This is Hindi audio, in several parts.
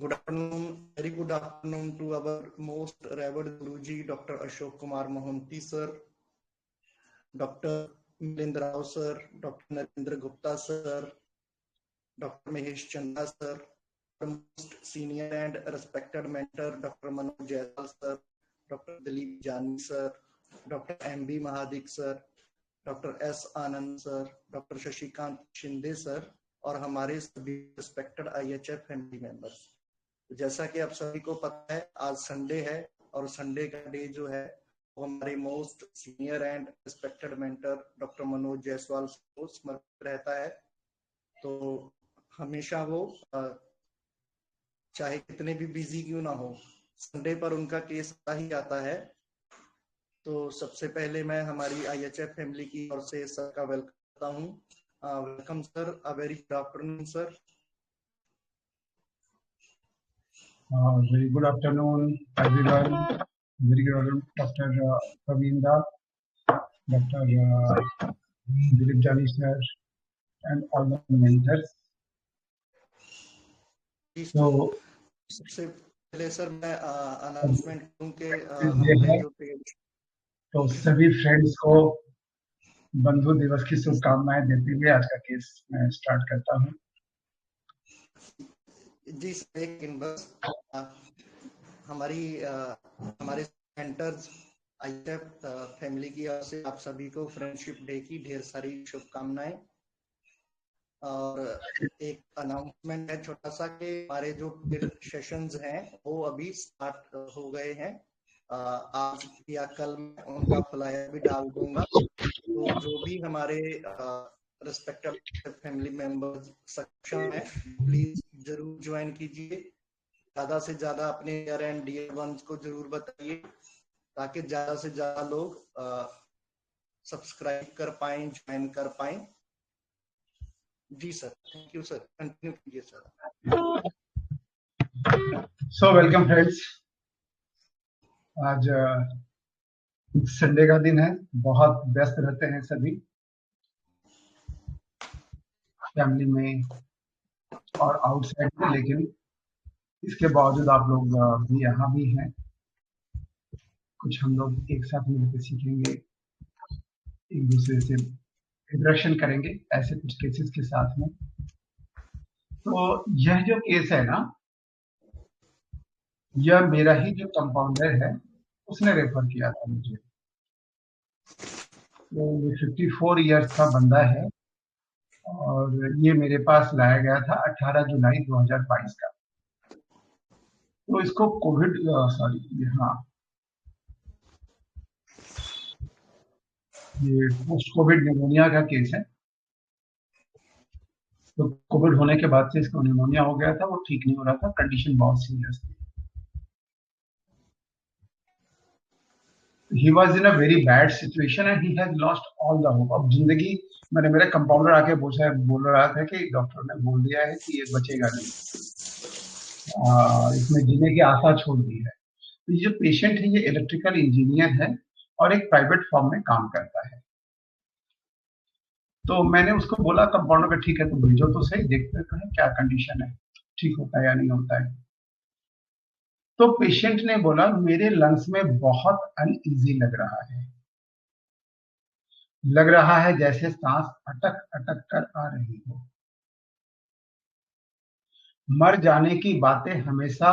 Good afternoon, very good afternoon to our most revered Guruji, Dr. Ashok Kumar Mohanty sir, Dr. Milendra Rao sir, Dr. Narendra Gupta sir, Dr. Mahesh Chanda sir, our most senior and respected mentor, Dr. Manoj Jaiswal sir, Dr. Dilip Jani sir, Dr. M.B. Mahadik sir, Dr. S. Anand sir, Dr. Shashikant Shinde sir और हमारे सभी रिस्पेक्टेड IHF फैमिली मेंबर्स। जैसा कि आप सभी को पता है, आज संडे है और संडे का डे जो है वो हमारे most senior and respected mentor doctor Manoj Jaiswal को समर्पित रहता है। तो हमेशा वो चाहे कितने भी बिजी क्यों ना हो, संडे पर उनका केस ही आता है। तो सबसे पहले मैं हमारी IHF फैमिली की ओर से सर का वेलकम करता हूँ। Welcome sir, a very good afternoon sir. Very good afternoon, everyone. Very good afternoon, Dr. Praveenda, Dr. Dilip Jani sir, and all the mentors. So, सबसे पहले सर मैं अनाउंसमेंट करूं कि तो सभी फ्रेंड्स को बंधु दिवस की शुभकामनाएं देते हुए आज का केस मैं स्टार्ट करता हूं। जी सेकंड बस हमारे सेंटर्स IHF फैमिली की ओर से आप सभी को फ्रेंडशिप डे की ढेर सारी शुभकामनाएं। और एक अनाउंसमेंट है छोटा सा कि हमारे जो सेशंस हैं वो अभी स्टार्ट हो गए हैं। आज या कल मैं उनका फ्लायर भी डाल दूंगा। तो जो भी हमारे रिस्पेक्टेड फैमिली मेंबर्स सक्षम है, प्लीज जरूर ज्वाइन कीजिए। ज्यादा से ज्यादा अपने नियर एंड डियर वंस को जरूर बताइए ताकि ज्यादा से ज्यादा लोग सब्सक्राइब कर पाए, ज्वाइन कर पाए। जी sir, thank you sir, continue कीजिए सर। सो वेलकम फ्रेंड्स, आज संडे का दिन है, बहुत व्यस्त रहते हैं सभी फैमिली में और आउटसाइड में, लेकिन इसके बावजूद आप लोग भी यहाँ भी हैं। कुछ हम लोग एक साथ मिलकर सीखेंगे, एक दूसरे से इंटरेक्शन करेंगे ऐसे कुछ केसेस के साथ में। तो यह जो केस है ना, यह मेरा ही जो कंपाउंडर है उसने रेफर किया था मुझे। तो ये 54 इयर्स का बंदा है और ये मेरे पास लाया गया था 18 जुलाई 2022 का। तो इसको कोविड ये पोस्ट कोविड निमोनिया का केस है। तो कोविड होने के बाद से इसको निमोनिया हो गया था, वो ठीक नहीं हो रहा था, कंडीशन बहुत सीरियस थी। He was in a very bad situation and he has lost all the hope. अब जिंदगी, मैंने मेरे कंपाउंडर आके बोल रहा था कि डॉक्टर ने बोल दिया है कि ये बचेगा नहीं, इसमें जीने की आशा छोड़ दी है। तो ये जो पेशेंट है ये इलेक्ट्रिकल इंजीनियर है और एक प्राइवेट फर्म में काम करता है। तो मैंने उसको बोला कंपाउंडर का, ठीक है तो भेजो तो सही, देखते तो है क्या कंडीशन है, ठीक होता है या नहीं होता है। तो पेशेंट ने बोला मेरे लंग्स में बहुत अनईजी लग रहा है जैसे सांस अटक अटक कर आ रही हो, मर जाने की बातें हमेशा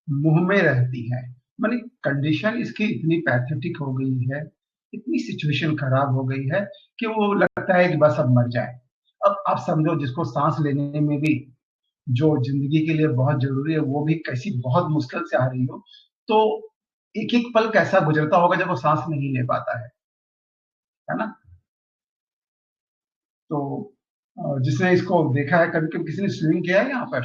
मुंह में रहती हैं। माने कंडीशन इसकी इतनी पैथेटिक हो गई है, इतनी सिचुएशन खराब हो गई है कि वो लगता है कि बस अब मर जाए। अब आप समझो, जिसको सांस लेने में भी जो जिंदगी के लिए बहुत जरूरी है वो भी कैसी बहुत मुश्किल से आ रही हो, तो एक एक पल कैसा गुजरता होगा जब वो सांस नहीं ले पाता है ना। तो जिसने इसको देखा है, कभी कभी किसी ने स्विमिंग किया है यहाँ पर,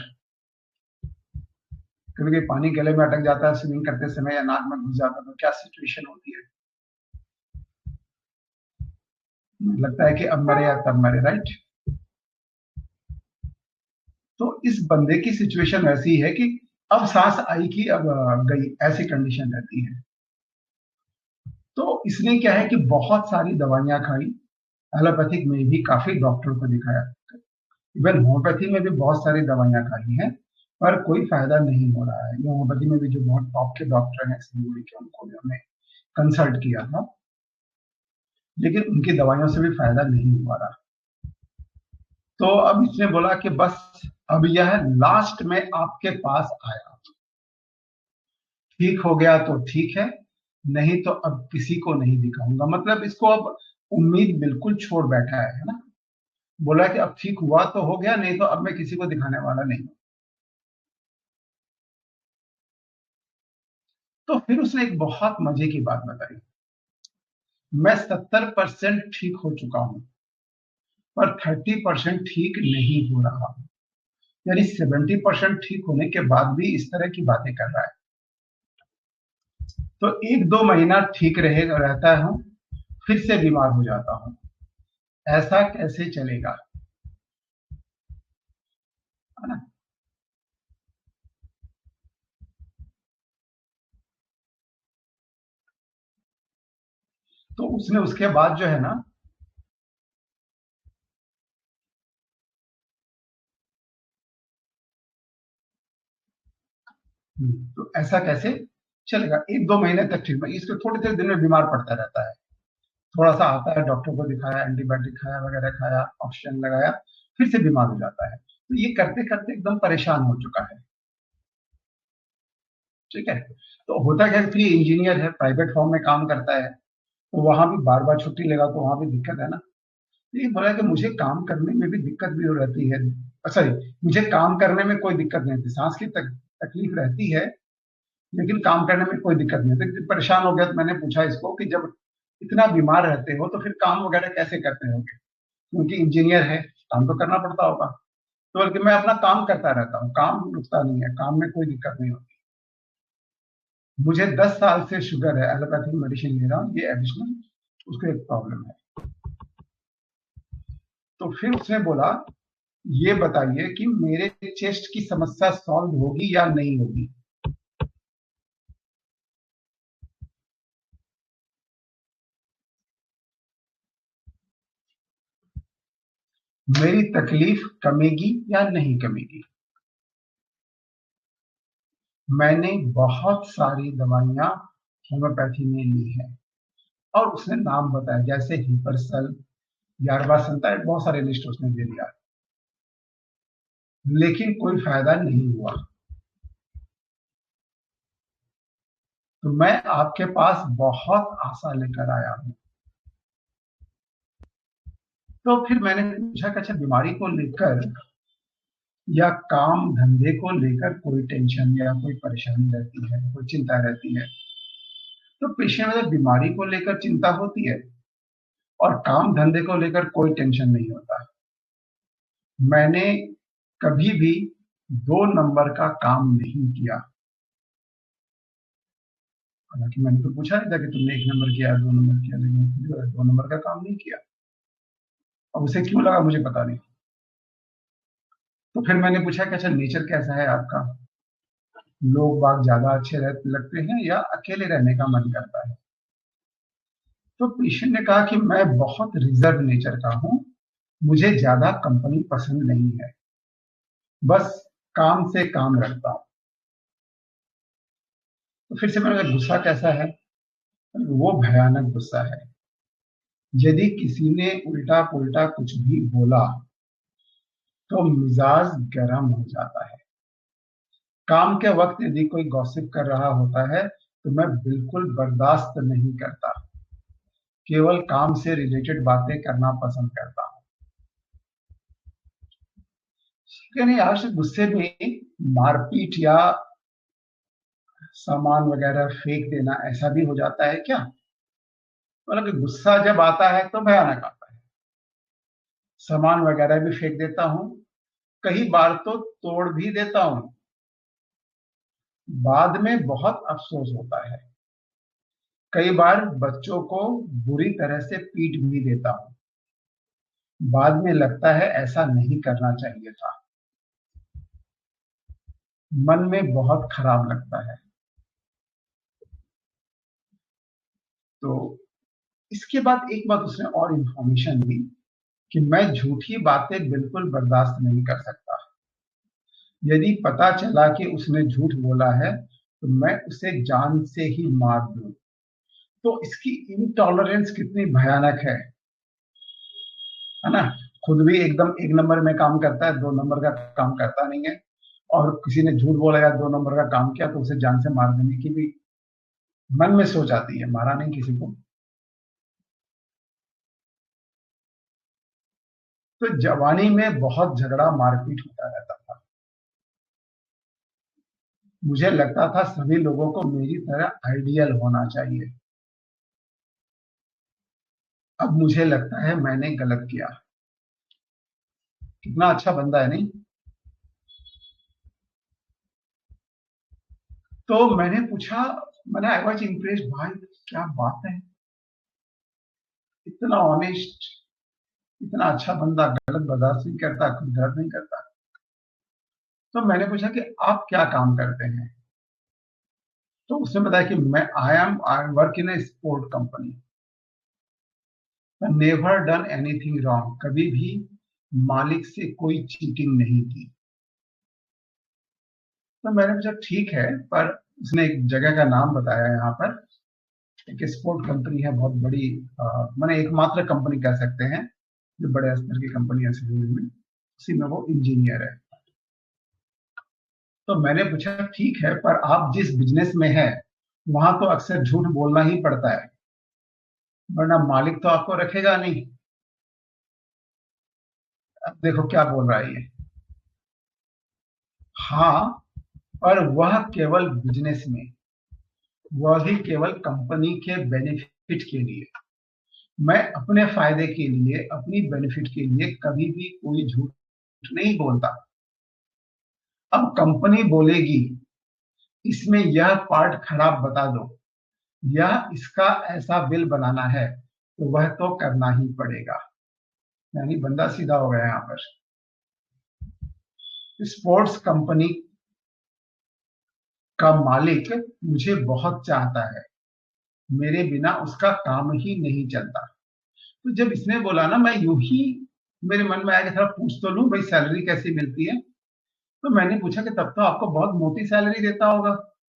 कभी कभी पानी गले में अटक जाता है स्विमिंग करते समय या नाक में घुस जाता है, तो क्या सिचुएशन होती है, लगता है कि अब मरे या तब मरे, राइट। तो इस बंदे की सिचुएशन ऐसी है कि अब सांस आई कि अब गई, ऐसी कंडीशन रहती है। तो इसने क्या है कि बहुत सारी दवाइयां खाई, एलोपैथिक में भी काफी डॉक्टर को दिखाया, इवन होम्योपैथी में भी बहुत सारी दवाइयां खाई हैं, पर कोई फायदा नहीं हो रहा है। होम्योपैथी में भी जो बहुत टॉप के डॉक्टर हैं सिलीगुड़ी के, उनको भी हमने कंसल्ट किया था, लेकिन उनकी दवाइयों से भी फायदा नहीं हुआ रहा। तो अब इसने बोला कि बस अब यह लास्ट में आपके पास आया, ठीक हो गया तो ठीक है, नहीं तो अब किसी को नहीं दिखाऊंगा। मतलब इसको अब उम्मीद बिल्कुल छोड़ बैठा है ना। बोला कि अब ठीक हुआ तो हो गया, नहीं तो अब मैं किसी को दिखाने वाला नहीं हूं। तो फिर उसने एक बहुत मजे की बात बताई, मैं 70% ठीक हो चुका हूं, पर 30% ठीक नहीं हो रहा। यानी 70% ठीक होने के बाद भी इस तरह की बातें कर रहा है। तो 1-2 महीना ठीक रहेगा, रहता हूं, फिर से बीमार हो जाता हूं। ऐसा कैसे चलेगा, है ना। तो उसने उसके बाद जो है ना, तो ऐसा कैसे चलेगा, 1-2 महीने तक ठीक, इसको थोड़े थोड़े दिन में बीमार पड़ता रहता है। थोड़ा सा आता है, डॉक्टर को दिखाया, एंटीबायोटिक खाया वगैरह खाया, ऑक्सीजन लगाया, फिर से बीमार हो जाता है। तो ये करते करते एकदम परेशान हो चुका है। ठीक है। तो होता क्या है, फिर इंजीनियर है, प्राइवेट फॉर्म में काम करता है, तो वहां भी बार बार छुट्टी लेगा तो वहां भी दिक्कत है ना। तो ये बोला कि मुझे काम करने में भी दिक्कत भी हो रहती है, सॉरी, मुझे काम करने में कोई दिक्कत नहीं होती, सांस की तकलीफ रहती है, लेकिन काम करने में कोई दिक्कत नहीं होती। परेशान हो गया तो मैंने पूछा इसको कि जब इतना बीमार रहते हो तो फिर काम वगैरह कैसे करते हो, क्योंकि इंजीनियर है, काम तो करना पड़ता होगा। तो बल्कि मैं अपना काम करता रहता हूँ, काम रुकता नहीं है, काम में कोई दिक्कत नहीं होती। मुझे 10 साल से शुगर है, एलोपैथिक मेडिसिन ले रहा हूँ, ये एडिशनल उसको एक प्रॉब्लम है। तो फिर उसने बोला, ये बताइए कि मेरे चेस्ट की समस्या सॉल्व होगी या नहीं होगी। मेरी तकलीफ कमेगी या नहीं कमेगी। मैंने बहुत सारी दवाइयां होम्योपैथी में ली है, और उसने नाम बताया, जैसे हिपरसल, यारबासन, बहुत सारे लिस्ट उसने दे दिया, लेकिन कोई फायदा नहीं हुआ। तो मैं आपके पास बहुत आशा लेकर आया हूं। तो फिर मैंने पूछा कि अच्छा, बीमारी को लेकर या काम धंधे को लेकर कोई टेंशन या कोई परेशानी रहती है, कोई चिंता रहती है। तो पेशे में बीमारी को लेकर चिंता होती है, और काम धंधे को लेकर कोई टेंशन नहीं होता। मैंने कभी भी 2 नंबर का काम नहीं किया। हालांकि मैंने तो पूछा नहीं था कि तुमने 1 नंबर किया, 2 नंबर किया, लेकिन 2 नंबर का काम नहीं किया। अब उसे क्यों लगा मुझे पता नहीं। तो फिर मैंने पूछा कि अच्छा, नेचर कैसा है आपका, लोग बाग ज्यादा अच्छे लगते हैं या अकेले रहने का मन करता है। तो पेशेंट ने कहा कि मैं बहुत रिजर्व नेचर का हूं, मुझे ज्यादा कंपनी पसंद नहीं है, बस काम से काम रखता हूं। तो फिर से मैंने कहा, गुस्सा कैसा है। वो भयानक गुस्सा है, यदि किसी ने उल्टा पुल्टा कुछ भी बोला तो मिजाज गर्म हो जाता है। काम के वक्त यदि कोई गॉसिप कर रहा होता है तो मैं बिल्कुल बर्दाश्त नहीं करता, केवल काम से रिलेटेड बातें करना पसंद करता हूँ। यानी आज गुस्से में मारपीट या सामान वगैरह फेंक देना ऐसा भी हो जाता है क्या। मतलब कि गुस्सा जब आता है तो भयानक आता है, सामान वगैरह भी फेंक देता हूँ, कई बार तो तोड़ भी देता हूँ, बाद में बहुत अफसोस होता है। कई बार बच्चों को बुरी तरह से पीट भी देता हूँ, बाद में लगता है ऐसा नहीं करना चाहिए था, मन में बहुत खराब लगता है। तो इसके बाद एक बात उसने और इंफॉर्मेशन दी कि मैं झूठी बातें बिल्कुल बर्दाश्त नहीं कर सकता, यदि पता चला कि उसने झूठ बोला है तो मैं उसे जान से ही मार दूं। तो इसकी इनटॉलरेंस कितनी भयानक है ना। खुद भी एकदम एक नंबर में काम करता है, दो नंबर का काम करता नहीं है, और किसी ने झूठ बोला या दो नंबर का काम किया तो उसे जान से मार देने की भी मन में सोच आती है। मारा नहीं किसी को। तो जवानी में बहुत झगड़ा मारपीट होता रहता था। मुझे लगता था सभी लोगों को मेरी तरह आइडियल होना चाहिए। अब मुझे लगता है मैंने गलत किया। कितना अच्छा बंदा है नहीं। तो मैंने पूछा, मैंने आई वॉज इम्प्रेस, भाई क्या बात है, इतना ऑनेस्ट, इतना अच्छा बंदा, गलत बर्दाश्त नहीं करता, कुछ गलत नहीं करता। तो मैंने पूछा कि आप क्या काम करते हैं। तो उसने बताया कि I work in a sport company, never done anything wrong, कभी भी मालिक से कोई चीटिंग नहीं की। तो मैंने पूछा ठीक है, पर उसने एक जगह का नाम बताया। यहाँ पर एक स्पोर्ट कंपनी है बहुत बड़ी, मैंने एकमात्र कंपनी कह सकते हैं जो बड़े स्तर की कंपनी है सिविल में, उसी में वो इंजीनियर है। तो मैंने पूछा ठीक है, पर आप जिस बिजनेस में है वहां तो अक्सर झूठ बोलना ही पड़ता है, वरना मालिक तो आपको रखेगा नहीं। अब देखो क्या बोल रहा है ये। हाँ, पर वह केवल बिजनेस में, वह भी केवल कंपनी के बेनिफिट के लिए। मैं अपने फायदे के लिए, अपनी बेनिफिट के लिए कभी भी कोई झूठ नहीं बोलता। अब कंपनी बोलेगी इसमें यह पार्ट खराब बता दो, यह इसका ऐसा बिल बनाना है, तो वह तो करना ही पड़ेगा। यानी बंदा सीधा हो गया यहाँ पर। स्पोर्ट्स कंपनी का मालिक मुझे बहुत चाहता है, मेरे बिना उसका काम ही नहीं चलता। तो जब इसने बोला ना, मैं यूं ही मेरे मन में आया कि थोड़ा पूछ तो लूं भाई सैलरी कैसी मिलती है। तो मैंने पूछा कि तब तो आपको बहुत मोटी सैलरी देता होगा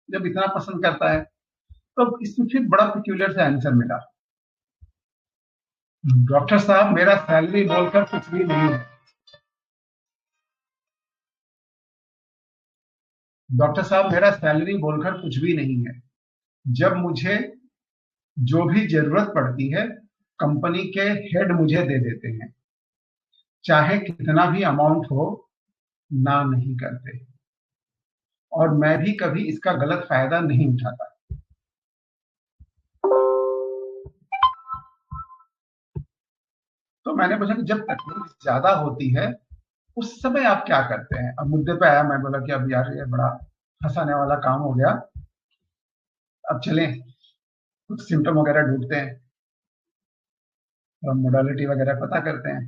जब इतना पसंद करता है। तो इसमें फिर बड़ा पिक्यूलियर सा आंसर मिला, डॉक्टर साहब मेरा सैलरी बोलकर कुछ भी नहीं है। डॉक्टर साहब मेरा सैलरी बोलकर कुछ भी नहीं है। जब मुझे जो भी जरूरत पड़ती है कंपनी के हेड मुझे दे देते हैं, चाहे कितना भी अमाउंट हो, ना नहीं करते, और मैं भी कभी इसका गलत फायदा नहीं उठाता। तो मैंने पूछा कि जब तकलीफ ज्यादा होती है उस समय आप क्या करते हैं। अब मुद्दे पे आया, मैं बोला कि अब यार ये बड़ा फंसाने वाला काम हो गया, अब चलें कुछ सिम्टम वगैरह ढूंढते हैं और मोडालिटी वगैरह पता करते हैं।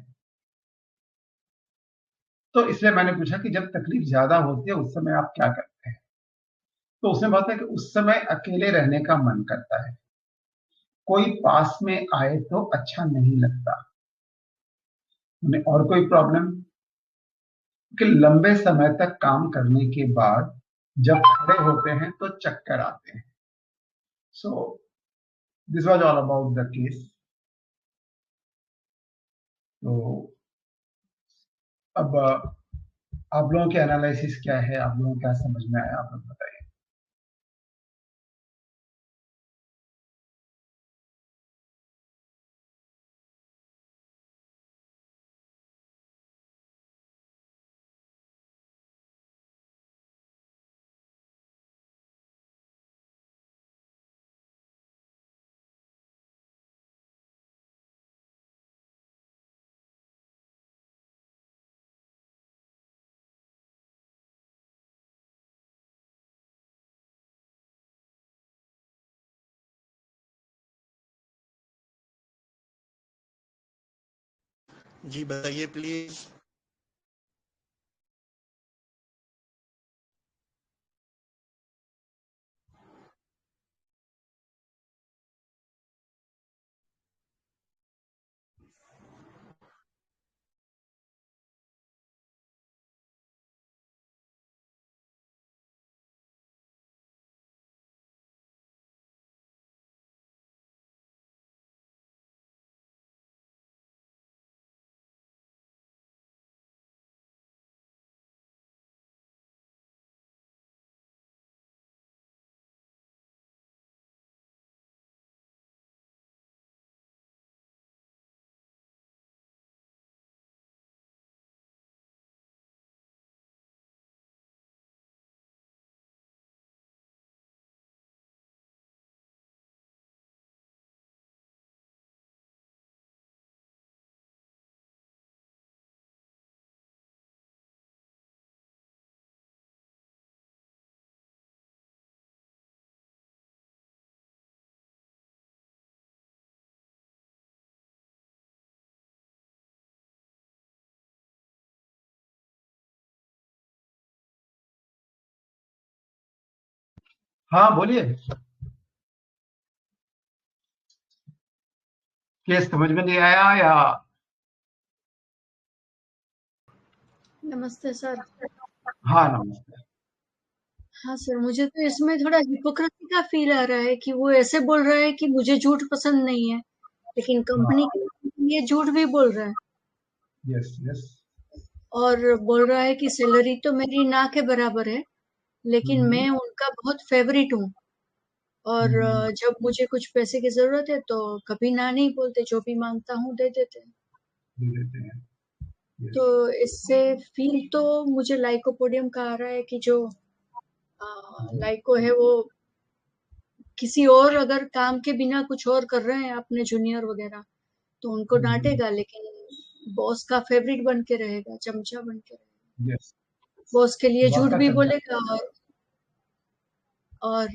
तो इसलिए मैंने पूछा कि जब तकलीफ ज्यादा होती है उस समय आप क्या करते हैं। तो उसने बात है कि उस समय अकेले रहने का मन करता है, कोई पास में आए तो अच्छा नहीं लगता। उन्हें और कोई प्रॉब्लम कि लंबे समय तक काम करने के बाद जब खड़े होते हैं तो चक्कर आते हैं। So this was all about the case. तो अब आप लोगों के एनालिसिस क्या है, आप लोगों को क्या समझ में आया, आप लोग बताइए। जी बताइए प्लीज। हाँ बोलिए। केस समझ में नहीं आया या? नमस्ते सर। हाँ नमस्ते। हाँ सर, मुझे तो इसमें थोड़ा हिपोक्रेसी का फील आ रहा है कि वो ऐसे बोल रहा है कि मुझे झूठ पसंद नहीं है, लेकिन कंपनी हाँ। के लिए झूठ भी बोल रहा है यस यस। और बोल रहा है कि सैलरी तो मेरी ना के बराबर है, लेकिन मैं उनका बहुत फेवरेट हूँ और जब मुझे कुछ पैसे की जरूरत है तो कभी ना नहीं बोलते, जो भी मांगता हूँ दे देते हैं। दे देते हैं। तो यस। इससे फील तो मुझे लाइकोपोडियम का आ रहा है कि जो लाइको है वो किसी और अगर काम के बिना कुछ और कर रहे हैं अपने जूनियर वगैरह तो उनको डांटेगा, लेकिन बॉस का फेवरेट बन के रहेगा, चमचा बन के रहेगा, यस। बॉस के लिए बॉस झूठ का भी चमचा। बोलेगा और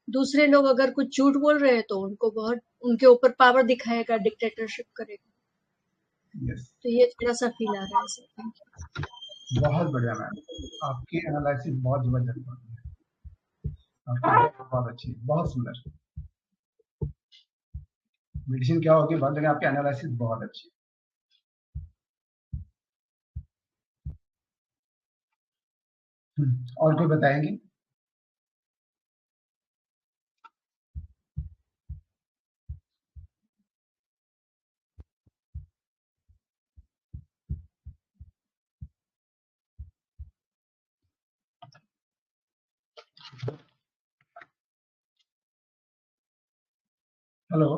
दूसरे लोग अगर कुछ झूठ बोल रहे हैं तो उनको बहुत उनके ऊपर पावर दिखाएगा, डिक्टेटरशिप करेगा। यस। तो ये थोड़ा सा फील आ रहा है सर। Thank you. बहुत बढ़िया मैम, आपकी एनालिसिस बहुत जबरदस्त है। आपकी बहुत अच्छी, बहुत सुंदर। मेडिसिन क्या होगी बहुत, लेकिन आपकी एनालिसिस बहुत अच्छी है। और कोई बताएंगे? हेलो।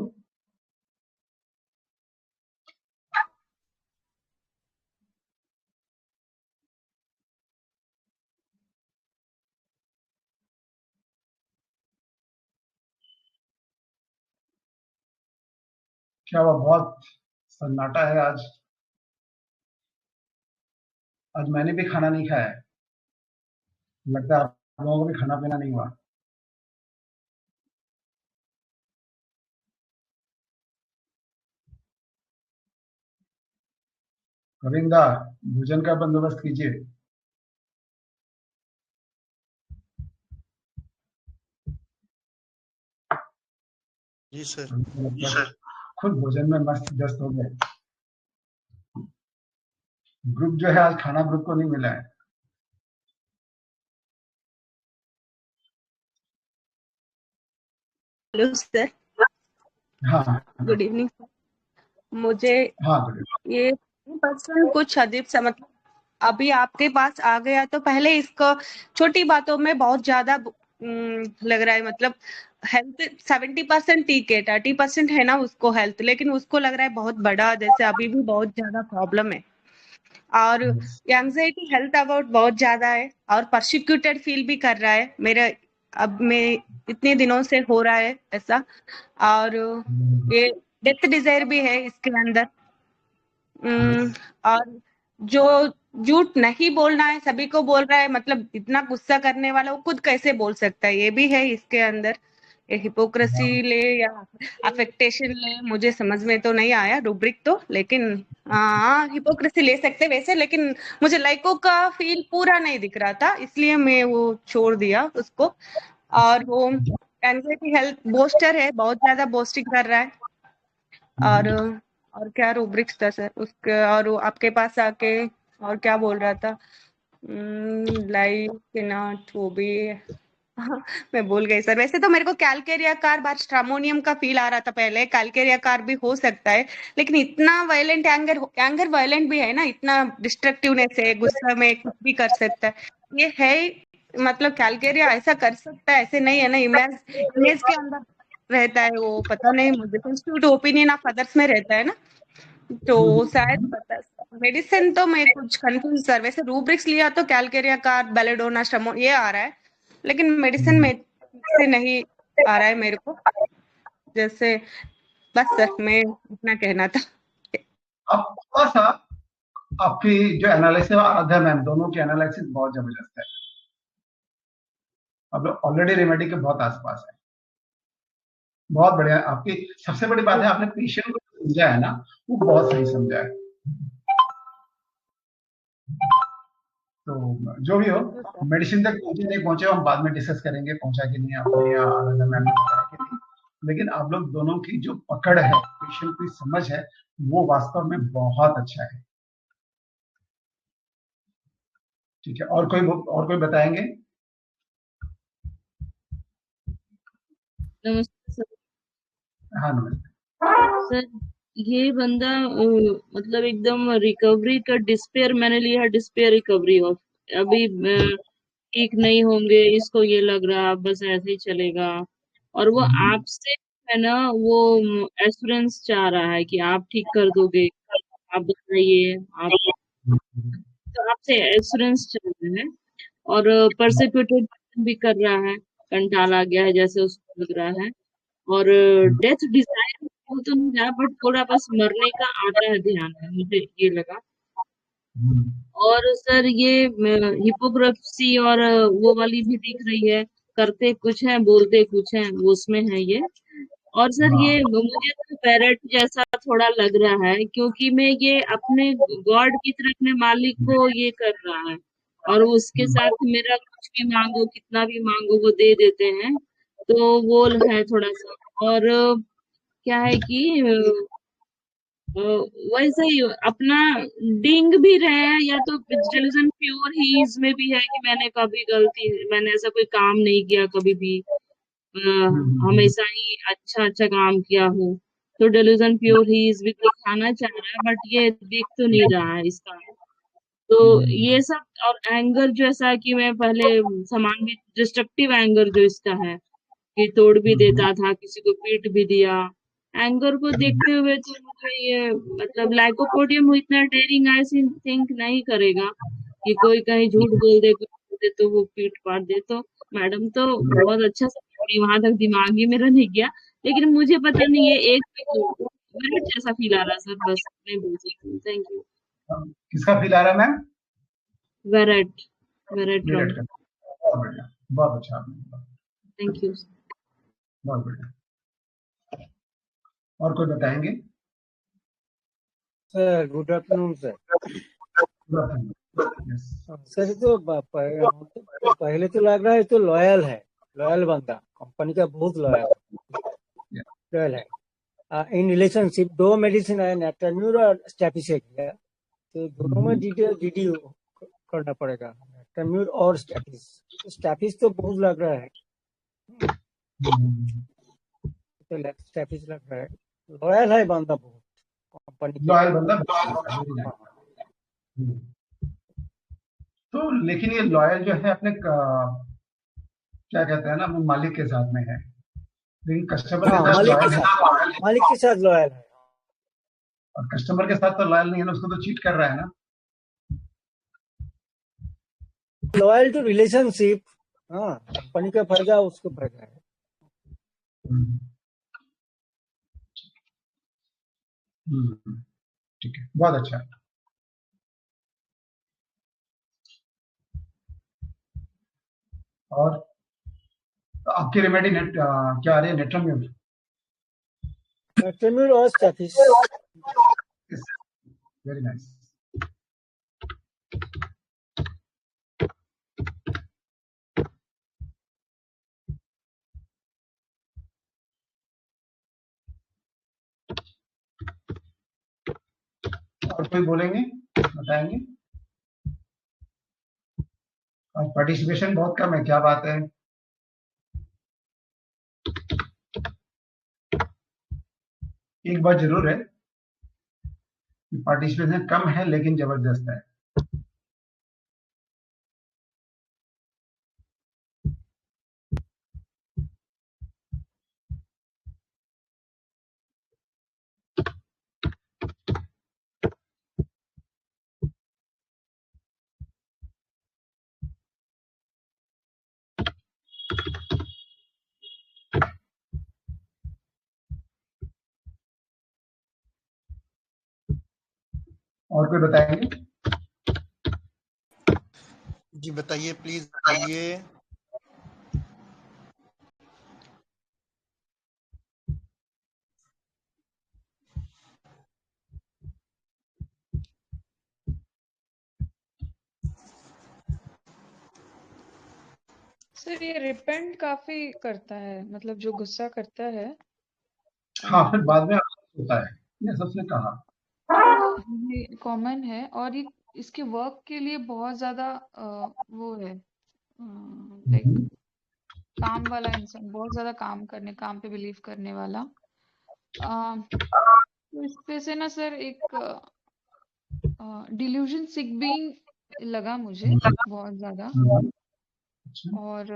क्या हुआ, बहुत सन्नाटा है आज? आज मैंने भी खाना नहीं खाया है, लगता है आप लोगों को भी खाना पीना नहीं हुआ। गोविंदा, भोजन का बंदोबस्त कीजिए। जी सर। खुद भोजन में मस्त व्यस्त हो गए। ग्रुप जो है आज खाना ग्रुप को नहीं मिला है। Hello sir. हाँ गुड इवनिंग सर। मुझे हाँ बोलिए। ये पर्सन कुछ अजीब सा, मतलब अभी आपके पास आ गया तो पहले इसको छोटी बातों में बहुत ज्यादा लग रहा है, मतलब हेल्थ 70% ठीक है, 30% है ना उसको हेल्थ, लेकिन उसको लग रहा है बहुत बड़ा, जैसे अभी भी बहुत ज्यादा प्रॉब्लम है और यस। एंजाइटी हेल्थ अबाउट बहुत ज्यादा है और परसिक्यूटेड फील भी कर रहा है मेरा। अब मैं इतने दिनों से हो रहा है ऐसा और ये डेथ डिजायर भी है इसके अंदर। और जो झूठ नहीं बोलना है सभी को बोल रहा है, मतलब इतना गुस्सा करने वाला वो खुद कैसे बोल सकता है, ये भी है इसके अंदर। ये हिपोक्रेसी ले या अफेक्टेशन ले, मुझे समझ में तो नहीं आया रूब्रिक तो, लेकिन हाँ हिपोक्रेसी ले सकते वैसे, लेकिन मुझे लाइको का फील पूरा नहीं दिख रहा था, इसलिए मैं वो छोड़ दिया उसको। और वो एंजाइटी हेल्थ बोस्टर है, बहुत ज्यादा बोस्टिंग कर रहा है। और क्या रूब्रिक्स था सर उसके, और वो आपके पास आके और क्या बोल रहा था, लाइक नॉट वो भी हाँ, मैं भूल गई सर। वैसे तो मेरे को कैलकेरिया कार बार स्ट्रामोनियम का फील आ रहा था पहले, कैलकेरिया कार भी हो सकता है, लेकिन इतना वायलेंट एंगर, एंगर वायलेंट भी है ना, इतना डिस्ट्रक्टिवनेस है, गुस्सा में कुछ भी कर सकता है ये है। मतलब कैलकेरिया ऐसा कर सकता है, ऐसे नहीं है ना, इमेज इमेज के अंदर रहता है वो, पता नहीं, मुझे कंस्टिट्यूट ओपिनियन ऑफ अदर्स में रहता है ना, तो शायद पता। मेडिसिन तो मैं कुछ कंफ्यूज सर, वैसे रूब्रिक्स लिया तो कैलकेरिया का बेलेडोना स्टमो ये आ रहा है, लेकिन मेडिसिन में से नहीं आ रहा है मेरे को, जैसे बस सर मैं इतना कहना था। अब थोड़ा सा आपकी जो एनालिसिस आधा मैम, दोनों की एनालिसिस बहुत जबरदस्त है। अब ऑलरेडी रेमेडी के बहुत आसपास है। बहुत बढ़िया। आपकी सबसे बड़ी बात है आपने पेशेंट को समझा है ना, वो बहुत सही समझा है। तो जो भी हो, मेडिसिन तक पहुंचे नहीं पहुंचे हम बाद में डिस्कस करेंगे, पहुंचा कि नहीं आपने या आनंद मैम ने बताया कि नहीं। लेकिन आप लोग दोनों की जो पकड़ है, पेशेंट की समझ है, वो वास्तव में बहुत अच्छा है। ठीक है, और कोई बताएंगे? नमस्ते सर। हाँ नमस्ते। सर ये बंदा मतलब एकदम रिकवरी का डिस्पेयर, मैंने लिया डिस्पेयर रिकवरी ऑफ, अभी ठीक नहीं होंगे, इसको ये लग रहा बस ऐसे ही चलेगा, और वो आपसे है ना वो एश्योरेंस चाह रहा है कि आप ठीक कर दोगे, आप बताइए आप, तो आपसे एश्योरेंस चाह रहा है, और परसिक्यूटेड भी कर रहा है, कंटाल आ गया है जैसे उसको लग रहा है, और डेथ डिजायर वो तो नहीं रहा, बट थोड़ा बस मरने का आता है ध्यान है, मुझे ये लगा। और सर ये हिपोक्रेसी और वो वाली भी दिख रही है, करते कुछ है बोलते कुछ है, वो उसमें है ये। और सर ये मुझे तो पैरट जैसा थोड़ा लग रहा है, क्योंकि मैं ये अपने गॉड की तरह अपने मालिक को ये कर रहा है, और उसके साथ मेरा कुछ भी मांगो, कितना भी मांगो वो दे देते हैं, तो वो है थोड़ा सा। और क्या है कि अ, वैसे ही अपना डिंग भी रहे हैं, या तो डिल्यूजन प्योर ही इसमें भी है कि मैंने कभी गलती, मैंने ऐसा कोई काम नहीं किया कभी भी, अ, हमेशा ही अच्छा अच्छा काम किया हो, तो डिल्यूजन प्योर ही इस भी दिखाना चाह रहा है, बट ये दिख तो नहीं रहा है इसका। तो ये सब, और एंगर जो ऐसा है कि मैं पहले सामान भी, डिस्ट्रक्टिव एंगर जो इसका है कि तोड़ भी देता था, किसी को पीट भी दिया, एंगर को देखते हुए तो मुझे ये मतलब लाइकोपोडियम इतना डेयरिंग आई थिंक नहीं करेगा कि कोई कहीं झूठ बोल दे, कुछ बोल दे तो वो पीट पाट दे। तो मैडम तो बहुत अच्छा से, वहां तक दिमाग ही मेरा नहीं गया, लेकिन मुझे पता नहीं है एक मिनट जैसा फील आ रहा सर, बस नहीं बोल सकती। Thank you. किसका फील आ रहा है मैम? वेरेट, वेरेट मेरठ रॉन्ग। का। बहुत बढ़िया, बहुत अच्छा आपने बोला, थैंक यू। बहुत बढ़िया। और कोई बताएंगे? Sir good afternoon sir. Yes. Sir तो पहले तो लग रहा है तो लॉयल है, लॉयल बंदा, कंपनी का बहुत लॉयल है। इन रिलेशनशिप दो मेडिसिन है, नेटरम्यूर और स्टैपिसेक है, तो दोनों में डीडी करना पड़ेगा, नेटरम्यूर और स्टैपिस। तो स्टैपिस तो बहुत लग रहा है, तो स्टैपिस लग रहा है, लॉयल है बंदा बहुत कंपनी लॉयल बंदा। तो लेकिन ये लॉयल जो है अपने क्या कहते हैं ना, वो मालिक के साथ में है, लेकिन कस्टमर के साथ लॉयल है। मालिक के साथ लॉयल है, और कस्टमर के साथ तो लॉयल नहीं है ना, उसको तो चीट कर रहा है ना। Loyal to relationship. हाँ, कंपनी का फायदा उसको फायदा है। ठीक है, बहुत अच्छा। और तो आपकी रेमेडी क्या आ रही है? नेट्रम्यूर, नेटरम्यूर और स्टैपिस। Very nice. और कोई बोलेंगे, बताएंगे? और पार्टिसिपेशन बहुत कम है, क्या बात है? एक बात जरूर है, पार्टिसिपेशन कम है लेकिन जबरदस्त है। और कोई बताएंगे? जी बताइए, प्लीज बताइए। सर ये रिपेंट काफी करता है, मतलब जो गुस्सा करता है हाँ, फिर बाद में अफसोस होता है, ये सबसे कहा। ये कॉमन है, और ये इसके वर्क के लिए बहुत ज्यादा वो है, लाइक काम वाला इंसान, बहुत ज्यादा काम पे बिलीव करने वाला। तो इस पे से ना सर एक डिल्यूजन सिक बीइंग लगा मुझे बहुत ज्यादा। अच्छा। और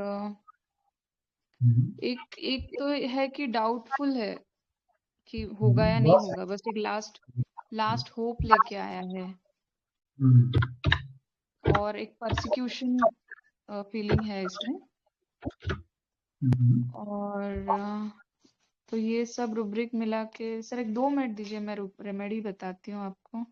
एक एक तो है कि डाउटफुल है कि होगा या नहीं होगा, बस एक लास्ट होप लेके आया है। और एक परसिक्यूशन फीलिंग है इसमें। और तो ये सब रुब्रिक मिला के सर, एक 2 मिनट दीजिए, मैं रेमेडी बताती हूँ आपको।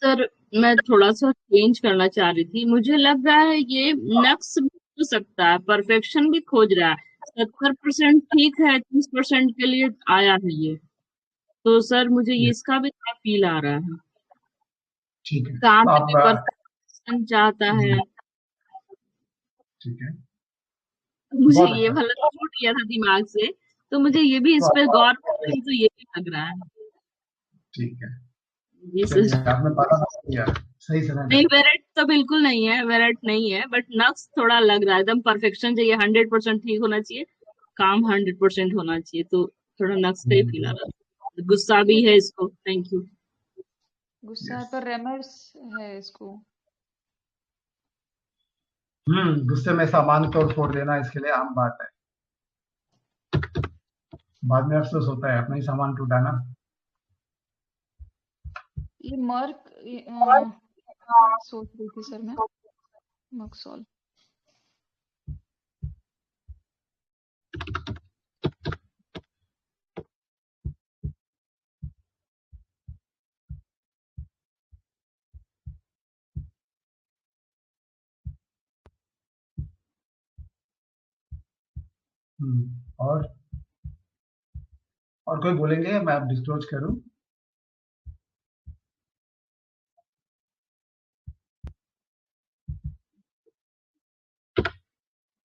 सर मैं थोड़ा सा चेंज करना चाह रही थी। मुझे लग रहा है ये नक्स भी हो सकता है, परफेक्शन भी खोज रहा है। 70% ठीक है, 30% के लिए आया है ये। तो सर मुझे ये इसका भी थोड़ा फील आ रहा है। ठीक है, काम तो में आप भी परफेक्शन चाहता है। ठीक है, मुझे बहुत ये अच्छा। वाला छूट गया था दिमाग से, तो मुझे ये भी इस पे गौर करके मुझे ये भी लग रहा है। ठीक है, ये चलिए, सर आपने पाला किया, सही समय नहीं, पे। वेरेट तो बिल्कुल नहीं है, वेरेट नहीं है, बट नक्स थोड़ा लग रहा है। एकदम परफेक्शन चाहिए, 100% ठीक होना चाहिए, काम 100% होना चाहिए। तो थोड़ा नक्स का ही फील आ रहा है। गुस्सा भी है इसको। Thank you. गुस्सा है पर रेमर्स है इसको। गुस्से में सामान तोड़ फोड़ देना इसके लिए आम बात है, बाद में अफसोस होता है अपना ही सामान टूटा ना। ये सोच रही थी सर मैं, मकसौल। और कोई बोलेंगे, मैं आप डिस्क्लोज करूं?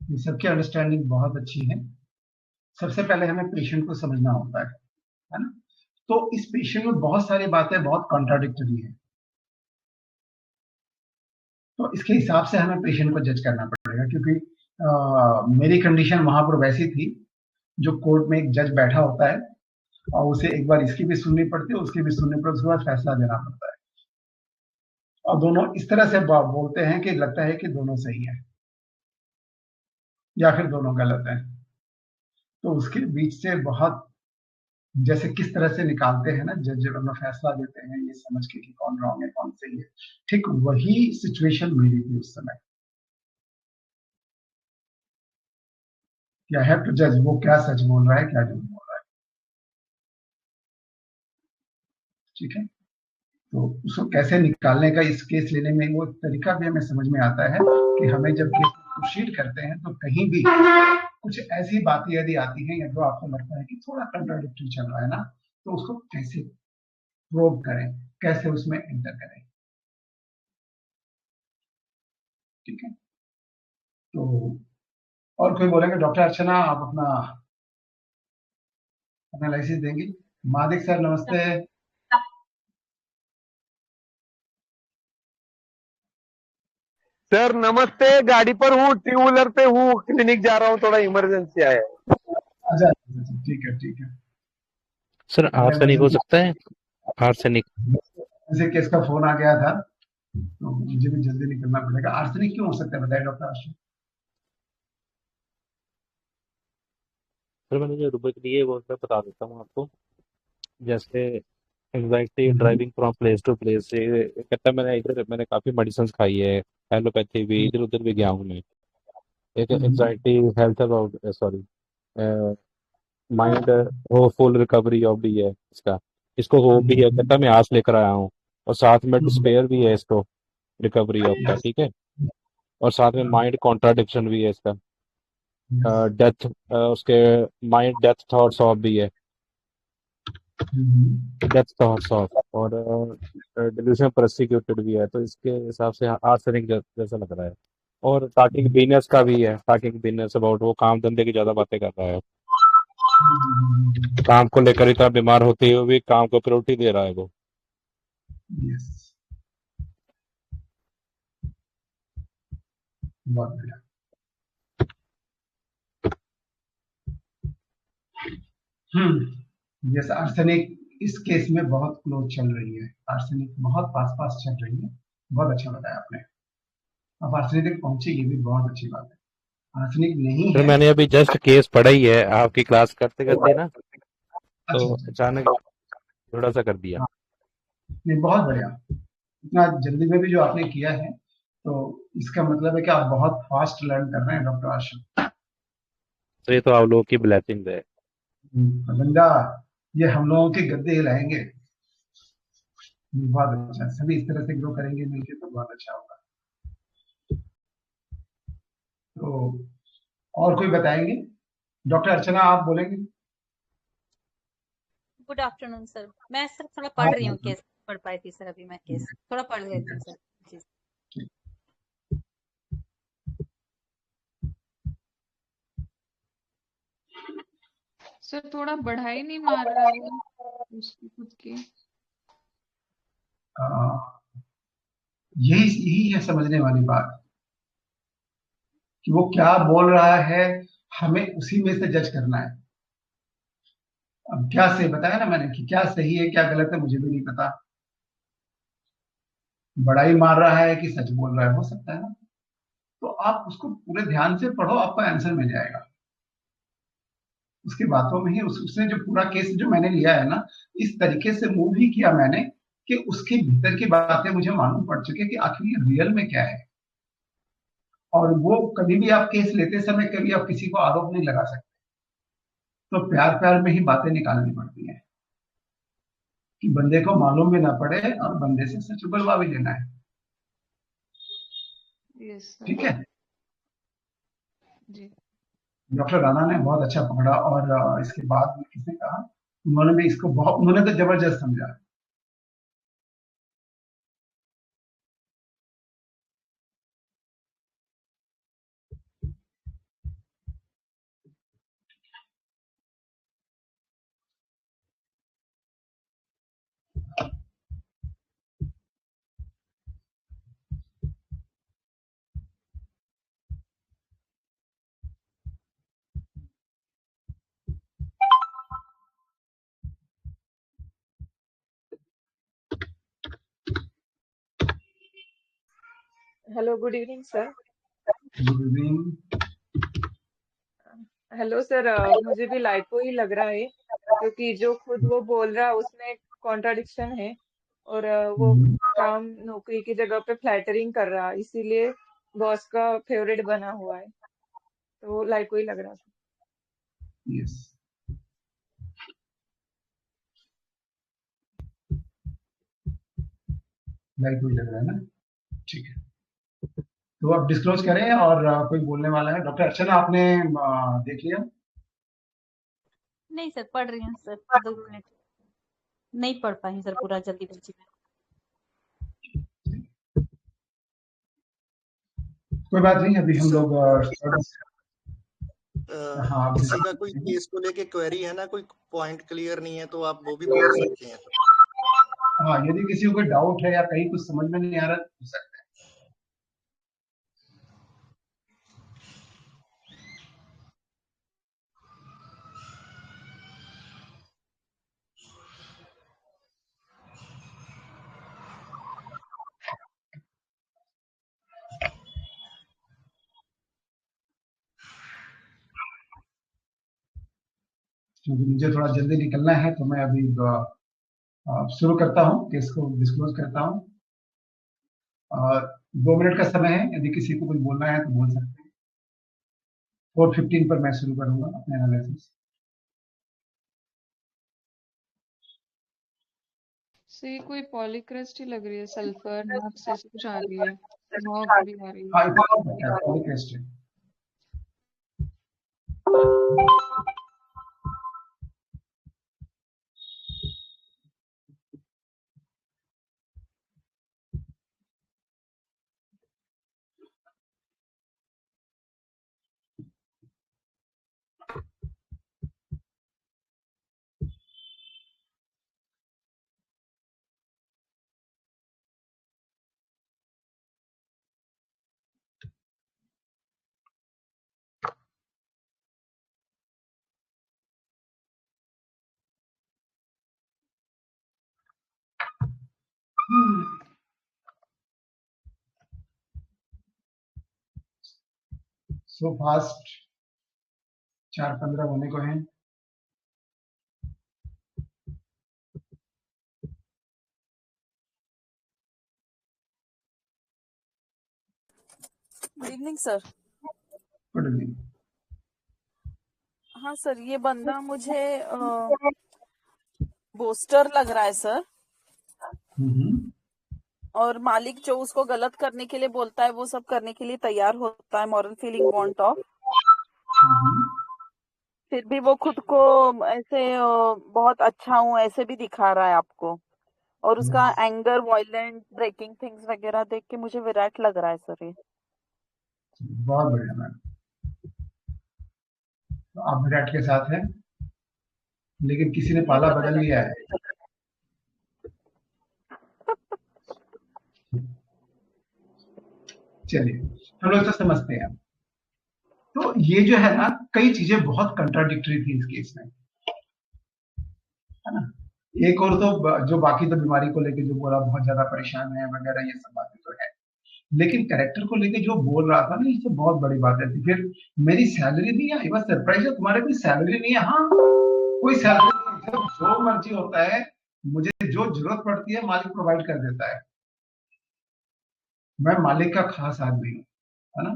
ये सबकी अंडरस्टैंडिंग बहुत अच्छी है। सबसे पहले हमें पेशेंट को समझना होता है ना? तो इस पेशेंट में बहुत सारी बातें बहुत कॉन्ट्राडिक्टरी है, तो इसके हिसाब से हमें पेशेंट को जज करना पड़ेगा। क्योंकि मेरी कंडीशन वहां पर वैसी थी, जो कोर्ट में एक जज बैठा होता है और उसे एक बार इसकी भी सुननी पड़ती है, उसकी भी सुननी पड़ती है, उसके बाद फैसला देना पड़ता है। और दोनों इस तरह से बोलते हैं कि लगता है कि दोनों सही है या फिर दोनों गलत हैं। तो उसके बीच से बहुत, जैसे किस तरह से निकालते हैं ना जज, जब अपना फैसला देते हैं ये समझ के कि कौन रॉन्ग है कौन सही है, ठीक वही सिचुएशन मेरी थी उस समय। आई हैव टू जज वो क्या सच बोल रहा है क्या झूठ बोल रहा है। ठीक है, तो उसको कैसे निकालने का, इस केस लेने में वो तरीका भी हमें समझ में आता है कि हमें जब केस प्रोसीड करते हैं तो कहीं भी कुछ ऐसी बातें यदि आती हैं या जो आपको लगता है कि थोड़ा कंट्राडिक्टरी चल रहा है ना, तो उसको कैसे प्रोब करें, कैसे उसमें एंटर करें। ठीक है, तो और कोई बोलेंगे? डॉक्टर अर्चना, आप अपना एनालिसिस देंगी। मादिक सर नमस्ते। सर नमस्ते, गाड़ी पर हूँ, टू व्हीलर पे हूँ, क्लिनिक जा रहा हूँ, थोड़ा इमरजेंसी आया है। अच्छा, ठीक है, ठीक है सर। आर्सेनिक हो सकता है, आर्सेनिक। ऐसे केस का फोन आ गया था तो मुझे भी जल्दी निकलना पड़ेगा। आर्सेनिक क्यों हो सकता है, बताइए डॉक्टर अर्चना। सर मैंने जो रुब्रिक दिए वो मैं बता देता हूँ आपको। जैसे anxiety driving from place to place, ये कहता है मैंने काफी मेडिसिन खाई है, एलोपैथी भी, इधर उधर भी गया हूँ मैं। एक anxiety health about, sorry, mind हो फुल रिकवरी ऑफ भी है इसका, इसको होप भी है, कहता मैं आस लेकर आया हूँ, और साथ में डिस्पेयर भी है इसको रिकवरी ऑफ का। ठीक है, और साथ में माइंड कॉन्ट्राडिक्शन भी है इसका। डेथ उसके माइंड डेथ थॉट्स ऑफ भी है, डेथ थॉट्स ऑफ, और डिल्यूशन प्रोसिक्यूटेड भी है। तो इसके हिसाब से आर्सेनिक जैसा लग रहा है। और टॉकिंग बिजनेस का भी है, टॉकिंग बिजनेस अबाउट, वो काम धंधे की ज्यादा बातें कर रहा है, काम को लेकर इतना बीमार होते हुए भी काम को प्रायोरिटी दे रहा है वो। यस, बहुत बढ़िया। यस, आर्सेनिक इस केस में बहुत क्लोज चल रही है, आर्सेनिक बहुत पास पास चल रही है। बहुत अच्छा बताया आपने। अब आर्सेनिक तक पहुंचे, ये भी बहुत अच्छी बात है। आर्सेनिक नहीं फिर है। मैंने अभी जस्ट केस पढ़ा ही है आपकी क्लास करते करते ना, तो अच्छा अच्छा, अचानक थोड़ा सा कर दिया। हाँ, नहीं बहुत बढ़िया। इतना जल्दी में भी जो आपने किया है, तो इसका मतलब है कि आप बहुत फास्ट लर्न कर रहे हैं डॉक्टर आशु। तो ये तो आप लोगों की ब्लेसिंग है। बंदा, ये हम लोगों के गद्दे हिलाएंगे। बहुत अच्छा, सभी इस तरह से ग्रो करेंगे मिलके तो बहुत अच्छा होगा। तो और कोई बताएंगे? डॉक्टर अर्चना, आप बोलेंगे? Good afternoon sir. मैं सर थोड़ा हाँ, पढ़ रही हूँ केस, पढ़ पाई थी सर अभी मैं केस थोड़ा पढ़ लेती हूँ सर। जी सर थोड़ा बढ़ाई नहीं मार रहा है उसकी खुद की। यही यही है समझने वाली बात, कि वो क्या बोल रहा है, हमें उसी में से जज करना है। अब क्या सही बताया ना मैंने, कि क्या सही है क्या गलत है मुझे भी नहीं पता। बड़ाई मार रहा है कि सच बोल रहा है, हो सकता है ना। तो आप उसको पूरे ध्यान से पढ़ो, आपको आंसर मिल जाएगा उसकी बातों में ही। उसने जो पूरा केस जो मैंने लिया है ना, इस तरीके से मूव ही किया मैंने, कि उसके भीतर की बातें मुझे मालूम पड़ चुकी कि आखिर ये रियल में क्या है। और वो कभी भी आप केस लेते समय कभी आप किसी को आरोप नहीं लगा सकते, तो प्यार प्यार में ही बातें निकालनी पड़ती हैं, कि बंदे को मालूम भी ना पड़े और बंदे से सच उगलवा भी लेना है। Yes sir. ठीक है, जी डॉक्टर राणा ने बहुत अच्छा पकड़ा। और इसके बाद में किसने कहा, उन्होंने भी इसको बहुत, उन्होंने तो जबरदस्त समझा। Hello, good evening sir. Good evening. Hello sir, मुझे भी लाइको ही लग रहा है, क्योंकि जो खुद वो बोल रहा है उसमें कॉन्ट्राडिक्शन है। और वो काम नौकरी की जगह पे फ्लैटरिंग कर रहा, इसीलिए बॉस का फेवरेट बना हुआ है। तो लाइको ही लग रहा था। यस, लाइक कोई लग रहा है ना। ठीक है, तो आप डिस्क्लोज करें। और कोई बोलने वाला है? डॉक्टर अर्चना, आपने देख लिया? नहीं सर, पढ़ रही हूँ सर, 2 मिनट नहीं पढ़ पाई सर पूरा जल्दी में। कोई बात नहीं, अभी हम लोग हाँ, किसी का कोई केस को लेके क्वेरी है ना, कोई पॉइंट क्लियर नहीं है, तो आप वो भी पूछ सकते हैं। हाँ, यदि किसी को कोई डाउट है या कहीं कुछ समझ में नहीं आ रहा तो पूछ सकते हैं। क्योंकि मुझे थोड़ा जल्दी निकलना है, तो मैं अभी शुरू करता हूँ, केस को डिस्क्लोज करता हूँ। 2 मिनट का समय है, यदि किसी को कुछ बोलना है तो बोल सकते हैं। 4:15 पर मैं शुरू करूंगा अपने एनालिसिस। सर ये कोई पॉलीक्रिस्ट ही लग रही है, सल्फर नक्स ऐसे कुछ आ रही है। स्मॉग भी आ रही है। हाँ, फॉलिक एसिड। सो फास्ट 4:15 होने को हैं। Good evening sir. Good evening. हाँ सर, ये बंदा मुझे बोस्टर लग रहा है सर, और मालिक जो उसको गलत करने के लिए बोलता है वो सब करने के लिए तैयार होता है, मॉरल फीलिंग वांट ऑफ, फिर भी वो खुद को ऐसे बहुत अच्छा हूँ ऐसे भी दिखा रहा है आपको, और उसका एंगर, वायलेंट, ब्रेकिंग थिंग्स वगैरह देख के मुझे विराट लग रहा है सर ये। बहुत बढ़िया मैम, तो आप विराट के साथ हैं, लेकिन किसी ने पाला बदल लिया है। चलिए हम लोग तो समझते हैं। तो ये जो है ना, कई चीजें बहुत कंट्राडिक्टरी थी इस केस में, है ना। एक और तो जो बाकी तो बीमारी को लेके जो बोला बहुत ज्यादा परेशान है वगैरह, ये सब बातें तो है, लेकिन कैरेक्टर को लेके जो बोल रहा था ना, ये तो बहुत बड़ी बात है। फिर मेरी सैलरी नहीं आई, बस सरप्राइज है तुम्हारे कोई सैलरी नहीं है। हाँ, कोई सैलरी नहीं है, जब जो मर्जी होता है, मुझे जो जरूरत पड़ती है मालिक प्रोवाइड कर देता है, मैं मालिक का खास आदमी हूँ, है ना।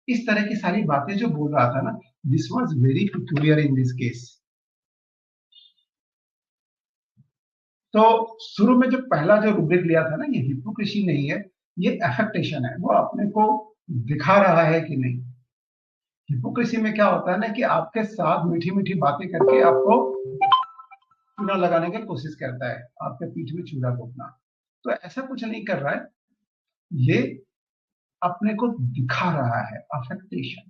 इस तरह की सारी बातें जो बोल रहा था ना, this was very peculiar in this case. तो शुरू में जो पहला जो रूब्रिक लिया था ना, ये हिपोक्रेसी नहीं है, ये अफेक्टेशन है। वो अपने को दिखा रहा है कि नहीं। हिपोक्रेसी में क्या होता है ना, कि आपके साथ मीठी मीठी बातें करके आपको चूना लगाने की कोशिश करता है, आपके पीठ में चूना घोपना। तो ऐसा कुछ नहीं कर रहा है, ये अपने को दिखा रहा है, अफेक्टेशन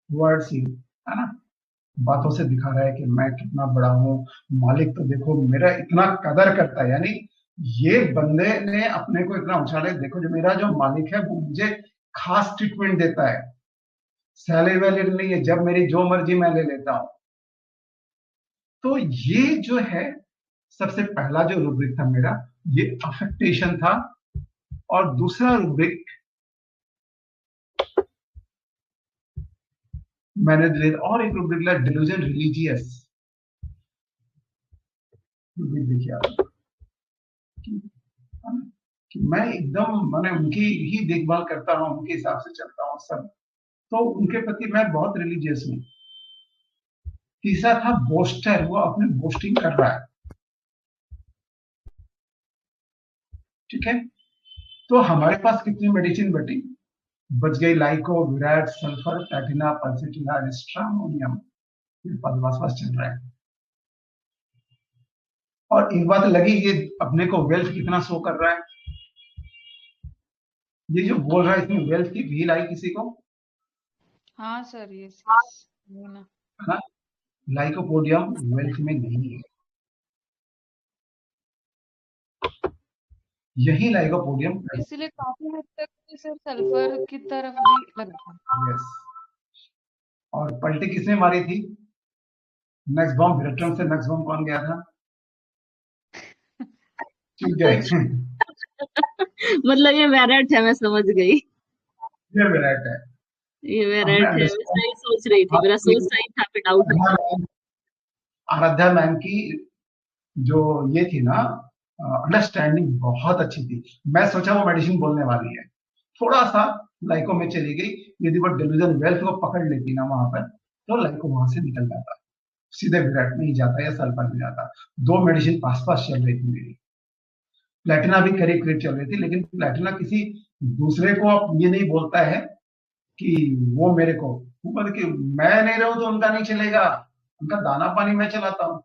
वर्ड सी, है ना, बातों से दिखा रहा है कि मैं कितना बड़ा हूँ, मालिक तो देखो मेरा इतना कदर करता है। यानी ये बंदे ने अपने को इतना उछाले, देखो जो मेरा जो मालिक है वो मुझे खास ट्रीटमेंट देता है, सैलरी वैलरी नहीं है, जब मेरी जो मर्जी मैं ले लेता हूं। तो ये जो है सबसे पहला जो रूब्रिक था मेरा, ये अफेक्टेशन था। और दूसरा रूब्रिक मैंने और एक रूब्रिक लिया, डिल्यूजन रिलीजियस। देखिए आप कि मैं एकदम मैंने उनकी ही देखभाल करता हूँ, उनके हिसाब से चलता हूँ सब, तो उनके प्रति मैं बहुत रिलीजियस हूँ। तीसरा था बोस्टर, वो अपने बोस्टिंग कर रहा है, ठीक है। तो हमारे पास कितनी मेडिसिन बच गई, लाइको, विराट, सल्फर, प्लैटिना, पल्सेटिना, स्ट्रामोनियम, बस चल रहा है। और एक बात लगी, ये अपने को वेल्थ कितना शो कर रहा है, ये जो बोल रहा है इसमें वेल्थ की फील आई किसी को? हाँ सर, यस ना, हाँ, लाइकोपोडियम वेल्थ में नहीं है, यही लाइकोपोडियम, इसलिए काफी हद तक सर सल्फर की तरफ भी लगता है। यस। और पलटी किसने मारी थी? नेक्स्ट बॉम्ब विरट्रम से नेक्स्ट बॉम्ब कौन गया था? चुप गए। मतलब ये वेराट है, मैं समझ गई, ये विराट है, ये वेराट है। मैं सही सोच रही थी, मेरा सोच सही था, पे डाउट। आराध्या मैम की जो ये थी ना, अंडरस्टैंडिंग बहुत अच्छी थी। मैं सोचा वो मेडिसिन बोलने वाली है, थोड़ा सा लाइको में चली गई। यदि वो डिल्यूजन वेल्थ को पकड़ लेती ना वहां पर, तो लाइको वहां से निकल जाता, सीधे विराट में ही जाता या सल्फर में जाता। दो मेडिसिन पास चल रही थी मेरी। प्लेटिना भी करीब करीब चल रही थी, लेकिन प्लेटिना किसी दूसरे को अब ये नहीं बोलता है कि वो मेरे को, मतलब कि मैं नहीं रहूं तो उनका नहीं चलेगा, उनका दाना पानी मैं चलाता हूँ,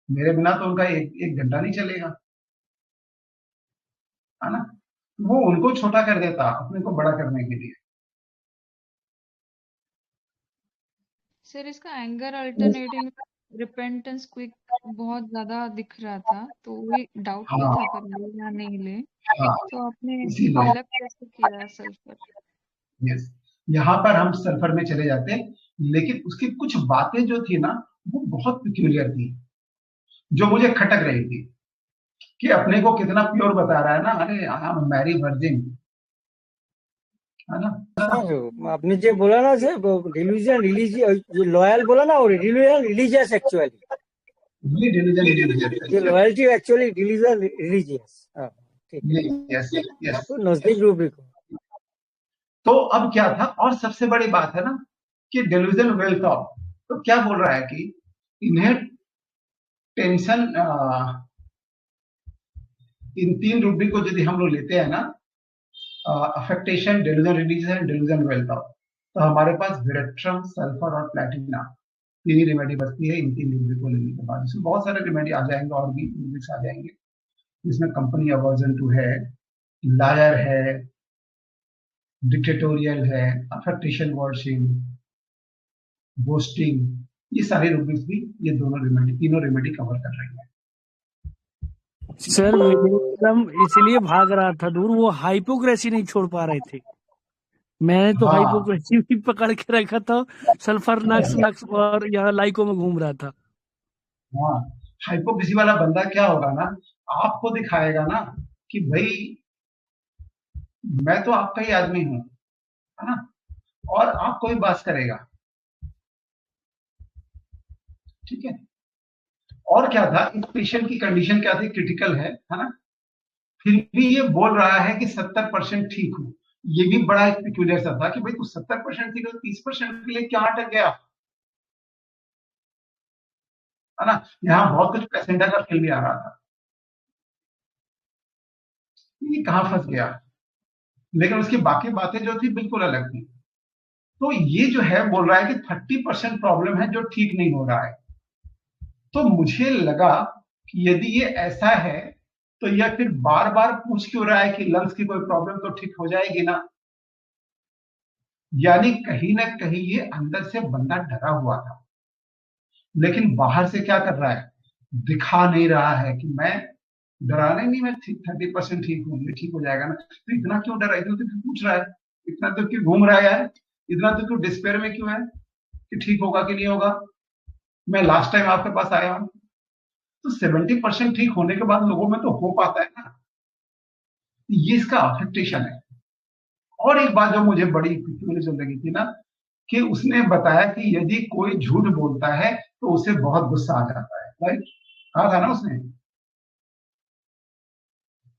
मेरे बिना तो उनका एक घंटा नहीं चलेगा, है ना। वो उनको छोटा कर देता अपने को बड़ा करने के लिए। सर इसका एंगर अल्टरनेटिंग रिपेंटेंस क्विक बहुत ज्यादा दिख रहा था, तो वही डाउट में हाँ था पर ले या नहीं ले, हाँ, तो आपने इसीलिए अलग कैसे किया सल्फर? यस, यहाँ पर हम सल्फर में चले जाते, लेकिन उसकी कुछ बातें जो थी ना वो बहुत पिक्यूलियर थी, जो मुझे खटक रही थी कि अपने को कितना प्योर बता रहा है ना, अरे आई एम मैरी वर्जिन, है ना। आपने जो बोला ना सर, रिलीजन रिलीजियस, जो लॉयल बोला ना, वो रिलीजन रिलीजियस एक्चुअली, ये रिलीजन ये लॉयल्टी एक्चुअली रिलीजन रिलीजियस। ठीक है, यस यस। तो नजदीक रूबी को। तो अब क्या था, और सबसे बड़ी बात है ना कि डेल्यूजन वेल्थ ऑफ, तो क्या बोल रहा है कि इन्हें टेंशन, इन 3 रूब्रिक को यदि हम लोग लेते हैं ना, affectation, delusion religion and delusion wealth of, तो हमारे पास वेरेट्रम, सल्फर और प्लैटिना 3 ही रेमेडी बचती है इन 3 रूब्रिक को लेने के बाद। इसमें बहुत सारे रेमेडी आ जाएंगे और भी रूब्रिक्स आ जाएंगे, इसमें कंपनी अवर्जन टू है, लायर है, डिक्टेटोरियल है, अफेक्टेशन वॉशिंग, बोस्टिंग, ये सारे रूब्रिक्स भी ये तीनों रेमेडी कवर कर रही है। सर एकदम इसलिए भाग रहा था दूर, वो हाइपोक्रेसी नहीं छोड़ पा रहे थे। मैंने तो हाँ। हाइपोक्रेसी भी पकड़ के रखा था, सल्फर नक्स और यहाँ लाइको में घूम रहा था। हाँ, हाइपोक्रेसी वाला बंदा क्या होगा ना, आपको दिखाएगा ना कि भाई मैं तो आपका ही आदमी हूं, है ना, और आपको ही बात करेगा, ठीक है। और क्या था, इस पेशेंट की कंडीशन क्या थी, क्रिटिकल है ना, फिर भी ये बोल रहा है कि 70% ठीक हूं। ये भी बड़ा एक पिक्यूलियर सा था कि भाई तू 70% ठीक है, 30% के लिए क्या अटक गया, है ना। यहाँ बहुत कुछ प्लेसेंटा का फील भी आ रहा था, ये कहाँ फंस गया, लेकिन उसकी बाकी बातें जो थी बिल्कुल अलग थी। तो ये जो है बोल रहा है कि 30% प्रॉब्लम है जो ठीक नहीं हो रहा है। तो मुझे लगा कि यदि ये ऐसा है तो यह फिर बार बार पूछ क्यों रहा है कि लंग्स की कोई प्रॉब्लम तो ठीक हो जाएगी ना, यानी कहीं ना कहीं ये अंदर से बंदा डरा हुआ था, लेकिन बाहर से क्या कर रहा है, दिखा नहीं रहा है कि मैं डराना नहीं, मैं 30% ठीक हूँ, ये ठीक हो जाएगा ना। तो इतना क्यों डरा, इतना तो क्यों पूछ रहा है, इतना तो क्यों घूम रहा है यार, इतना तो क्यों डिस्पेयर में क्यों है कि ठीक होगा कि नहीं होगा। मैं लास्ट टाइम आपके पास आया हूं तो 70% ठीक होने के बाद लोगों में तो हो पाता है ना, ये इसका अफेक्टेशन है। और एक बात जो मुझे बड़ी पिक्यूलियर लगी थी ना, कि उसने बताया कि यदि कोई झूठ बोलता है तो उसे बहुत गुस्सा आ जाता है, राइट, कहा था ना उसने।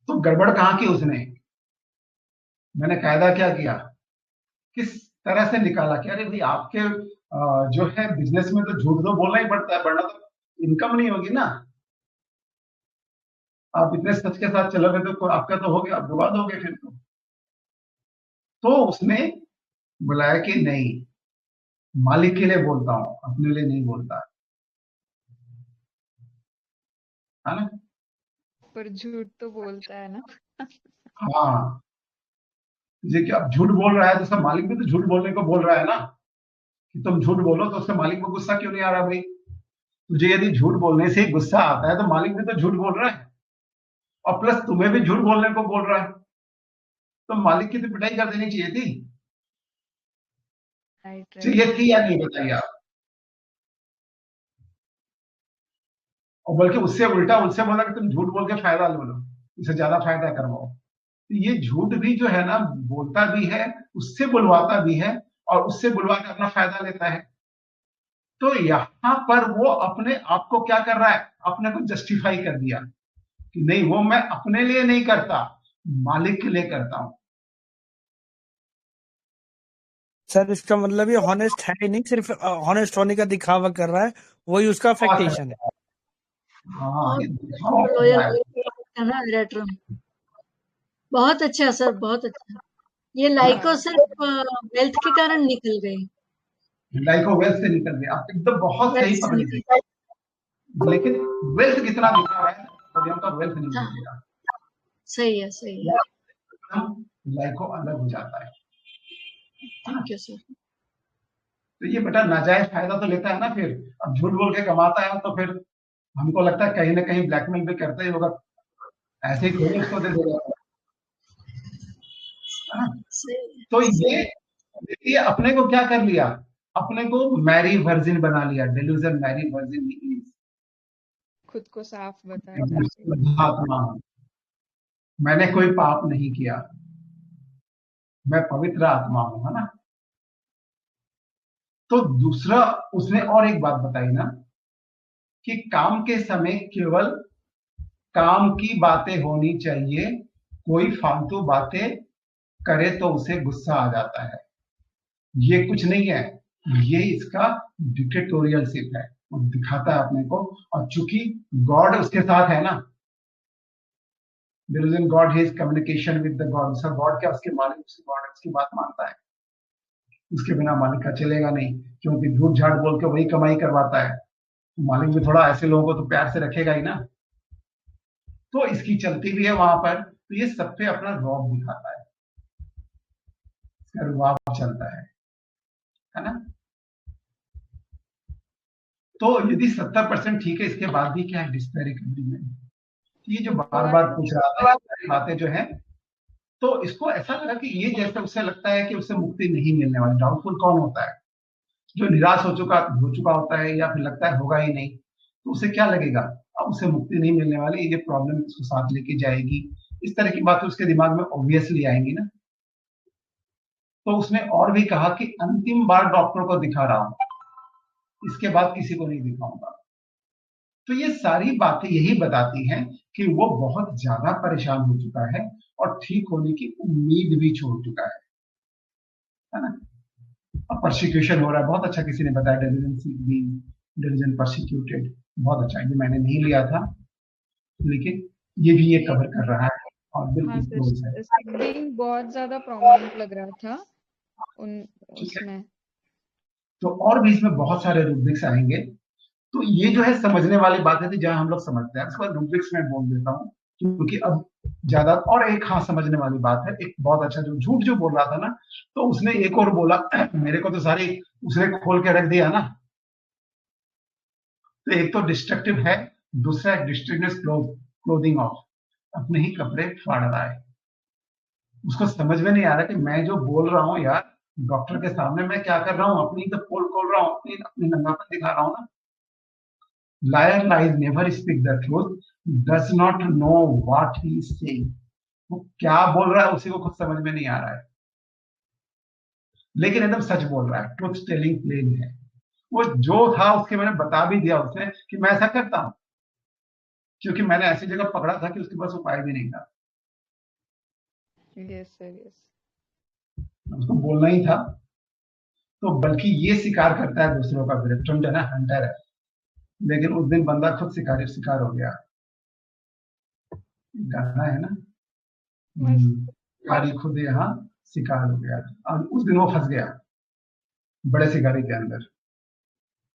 तो गड़बड़ कहां की उसने, मैंने कायदा क्या किया, किस तरह से निकाला कि अरे भाई आपके जो है बिजनेस में तो झूठ तो बोलना ही पड़ता है, वरना तो इनकम नहीं होगी ना। आप इतने सच के साथ चलोगे तो आपका तो हो गया, आप बर्बाद हो गए फिर तो उसने बुलाया कि नहीं, मालिक के लिए बोलता हूं, अपने लिए नहीं बोलता, है ना। पर झूठ तो बोलता है ना। हाँ, ये क्या झूठ बोल रहा है तो उसका मालिक भी तो झूठ बोलने को बोल रहा है ना, कि तुम झूठ बोलो, तो उसके मालिक को गुस्सा क्यों नहीं आ रहा भाई। तुझे यदि झूठ बोलने से गुस्सा आता है तो मालिक भी तो झूठ बोल रहा है, और प्लस तुम्हें भी झूठ बोलने को बोल रहा है, तो मालिक की तो पिटाई कर देनी चाहिए थी, चाहिए थी या नहीं, बताइए आप। और बल्कि उससे उल्टा उससे बोला कि तुम झूठ बोल के फायदा ले लो, इससे ज्यादा फायदा करवाओ। तो ये झूठ भी जो है ना, बोलता भी है, उससे बुलवाता भी है, और उससे बुलवा के अपना फायदा लेता है। तो यहां पर वो अपने आप को क्या कर रहा है, अपने को जस्टिफाई कर दिया कि नहीं, वो मैं अपने लिए नहीं करता, मालिक के लिए करता हूं। सर इसका मतलब ये हॉनेस्ट है ही नहीं, सिर्फ हॉनेस्ट होने का दिखावा कर रहा है, वही उसका अफेक्टेशन है। हाँ, ये लॉयल था ना रेट्रम। बहुत अच्छा सर, बहुत अच्छा। ये लाइको हाँ सिर्फ वेल्थ के कारण निकल गई। लाइको वेल्थ से निकल गया, आप एकदम बहुत वेल्थ सही से पकड़ी निकल थी। गई। लेकिन वेल्थ कितना दिखा रहा है, सोडियम का वेल्थ नहीं हाँ, दिखेगा, सही है, सही है। हम लाइको अलग हो जाता है ना। Thank you sir. तो ये बेटा नाजायज फायदा तो लेता है ना, फिर अब झूठ बोल के कमाता है तो फिर हमको लगता है कहीं ना कहीं ब्लैकमेल भी करता ही होगा, ऐसे ही थोड़ी उसको दे देगा, है ना। सही तो सही ये देखिए अपने को क्या कर लिया, अपने को मैरी वर्जिन बना लिया, डेल्यूजन मैरी वर्जिन, खुद को साफ बताया जैसे। आत्मा हूं, मैंने कोई पाप नहीं किया, मैं पवित्र आत्मा हूं, है ना। तो दूसरा उसने और एक बात बताई ना कि काम के समय केवल काम की बातें होनी चाहिए, कोई फालतू बातें करे तो उसे गुस्सा आ जाता है। ये कुछ नहीं है, ये इसका डिक्टेटोरियलशिप है, वो दिखाता है अपने को। और चूंकि गॉड उसके साथ है ना, there is in God his communication with the God, उसका गॉड क्या, उसके मालिक, उसके गॉड उसकी बात मानता है, उसके बिना मालिक का चलेगा नहीं, क्योंकि झूठ झाट बोल के वही कमाई करवाता है, तो मालिक भी थोड़ा ऐसे लोगों को तो प्यार से रखेगा ही ना। तो इसकी चलती भी है वहां पर, तो ये सब पे अपना रौब दिखाता है, इसका रुबाब चलता है ना। तो यदि 70% ठीक है, इसके बाद भी क्या है, डिस्पेयर रिकवरी में ये जो बार बार पूछ रहा था, सारी बातें जो है, तो इसको ऐसा लगा कि ये जैसे उसे लगता है कि उसे मुक्ति नहीं मिलने वाली। डाउटफुल कौन होता है, जो निराश हो चुका होता है, या फिर लगता है होगा ही नहीं, तो उसे क्या लगेगा, अब उसे मुक्ति नहीं मिलने वाली, ये प्रॉब्लम उसको साथ लेके जाएगी, इस तरह की बातें उसके दिमाग में ऑब्वियसली आएंगी ना। तो उसने और भी कहा कि अंतिम बार डॉक्टर को दिखा रहा हूं, इसके बाद किसी को नहीं दिखाऊंगा। तो ये सारी बातें यही बताती हैं कि वो बहुत ज्यादा परेशान हो चुका है और ठीक होने की उम्मीद भी छोड़ चुका है ना। अब परसिक्यूशन हो रहा है, बहुत अच्छा किसी ने बताया, डेलीजन परसिक्यूटेड, बहुत अच्छा, ये मैंने नहीं लिया था, लेकिन ये भी ये कवर कर रहा है और हाँ बिल्कुल क्लोज है। सर, सिबलिंग बहुत ज्यादा प्रोमिनेंट लग रहा था उसमें। तो और भी इसमें बहुत सारे रूब्रिक्स आएंगे, तो ये जो है समझने वाली बातें थी जहां हम लोग समझते हैं, उसके बाद रूब्रिक्स में बोल देता हूँ क्योंकि अब ज्यादा। और एक हाँ समझने वाली बात है, एक बहुत अच्छा जो झूठ जो बोल रहा था ना, तो उसने एक और बोला, मेरे को तो सारी उसने खोल के रख दिया ना। तो एक तो डिस्ट्रक्टिव है, दूसरा डिस्ट्रक्टिव क्लोथिंग ऑफ, अपने ही कपड़े फाड़ रहा है। उसको समझ में नहीं आ रहा कि मैं जो बोल रहा हूँ यार डॉक्टर के सामने, मैं क्या कर रहा हूँ, अपनी तो पोल खोल रहा हूँ, अपनी नंगापन दिखा रहा हूँ ना। Liar lies never speak the truth, does not know what he is saying. वो क्या बोल रहा है उसी को खुद समझ में नहीं आ रहा है, लेकिन एकदम सच बोल रहा है, ट्रुथ टेलिंग प्लेन है। वो जो था उसके मैंने बता भी दिया उसने कि मैं ऐसा करता हूं, क्योंकि मैंने ऐसी जगह पकड़ा था कि उसके पास उपाय भी नहीं था। Yes sir, yes. उसको बोलना ही था। तो बल्कि ये शिकार करता है दूसरों का, विक्टिम है ना, हंटर है, लेकिन उस दिन बंदा खुद शिकार हो गया। गाना है ना, शिकारी खुद यहाँ शिकार हो गया, और उस दिन वो फंस गया बड़े शिकारी के अंदर।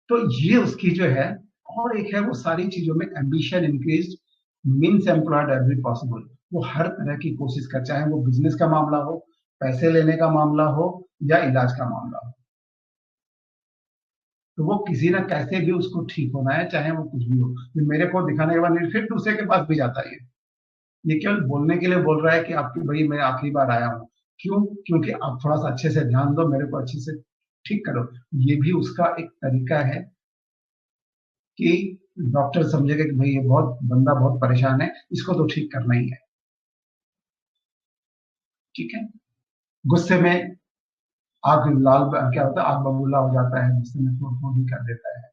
तो ये उसकी जो है, और एक है वो सारी चीजों में ambition increase, means employed every possible, वो हर तरह की कोशिश कर, चाहे वो बिजनेस का मामला हो, पैसे लेने का मामला हो, या इलाज का मामला हो, तो वो किसी ना कैसे भी उसको ठीक होना है, चाहे वो कुछ भी हो। मेरे को दिखाने के बाद फिर दूसरे के पास भी जाता है। ये केवल बोलने के लिए बोल रहा है कि आपकी भाई मैं आखिरी बार आया हूँ, क्यों, क्योंकि आप थोड़ा सा अच्छे से ध्यान दो, मेरे को अच्छे से ठीक करो। ये भी उसका एक तरीका है कि डॉक्टर समझेगा कि भाई ये बंदा बहुत परेशान है, इसको तो ठीक करना ही है। ठीक है, गुस्से में आग लाल क्या होता है, आग बबूला हो जाता है, गुस्से में फोड़ भी कर देता है।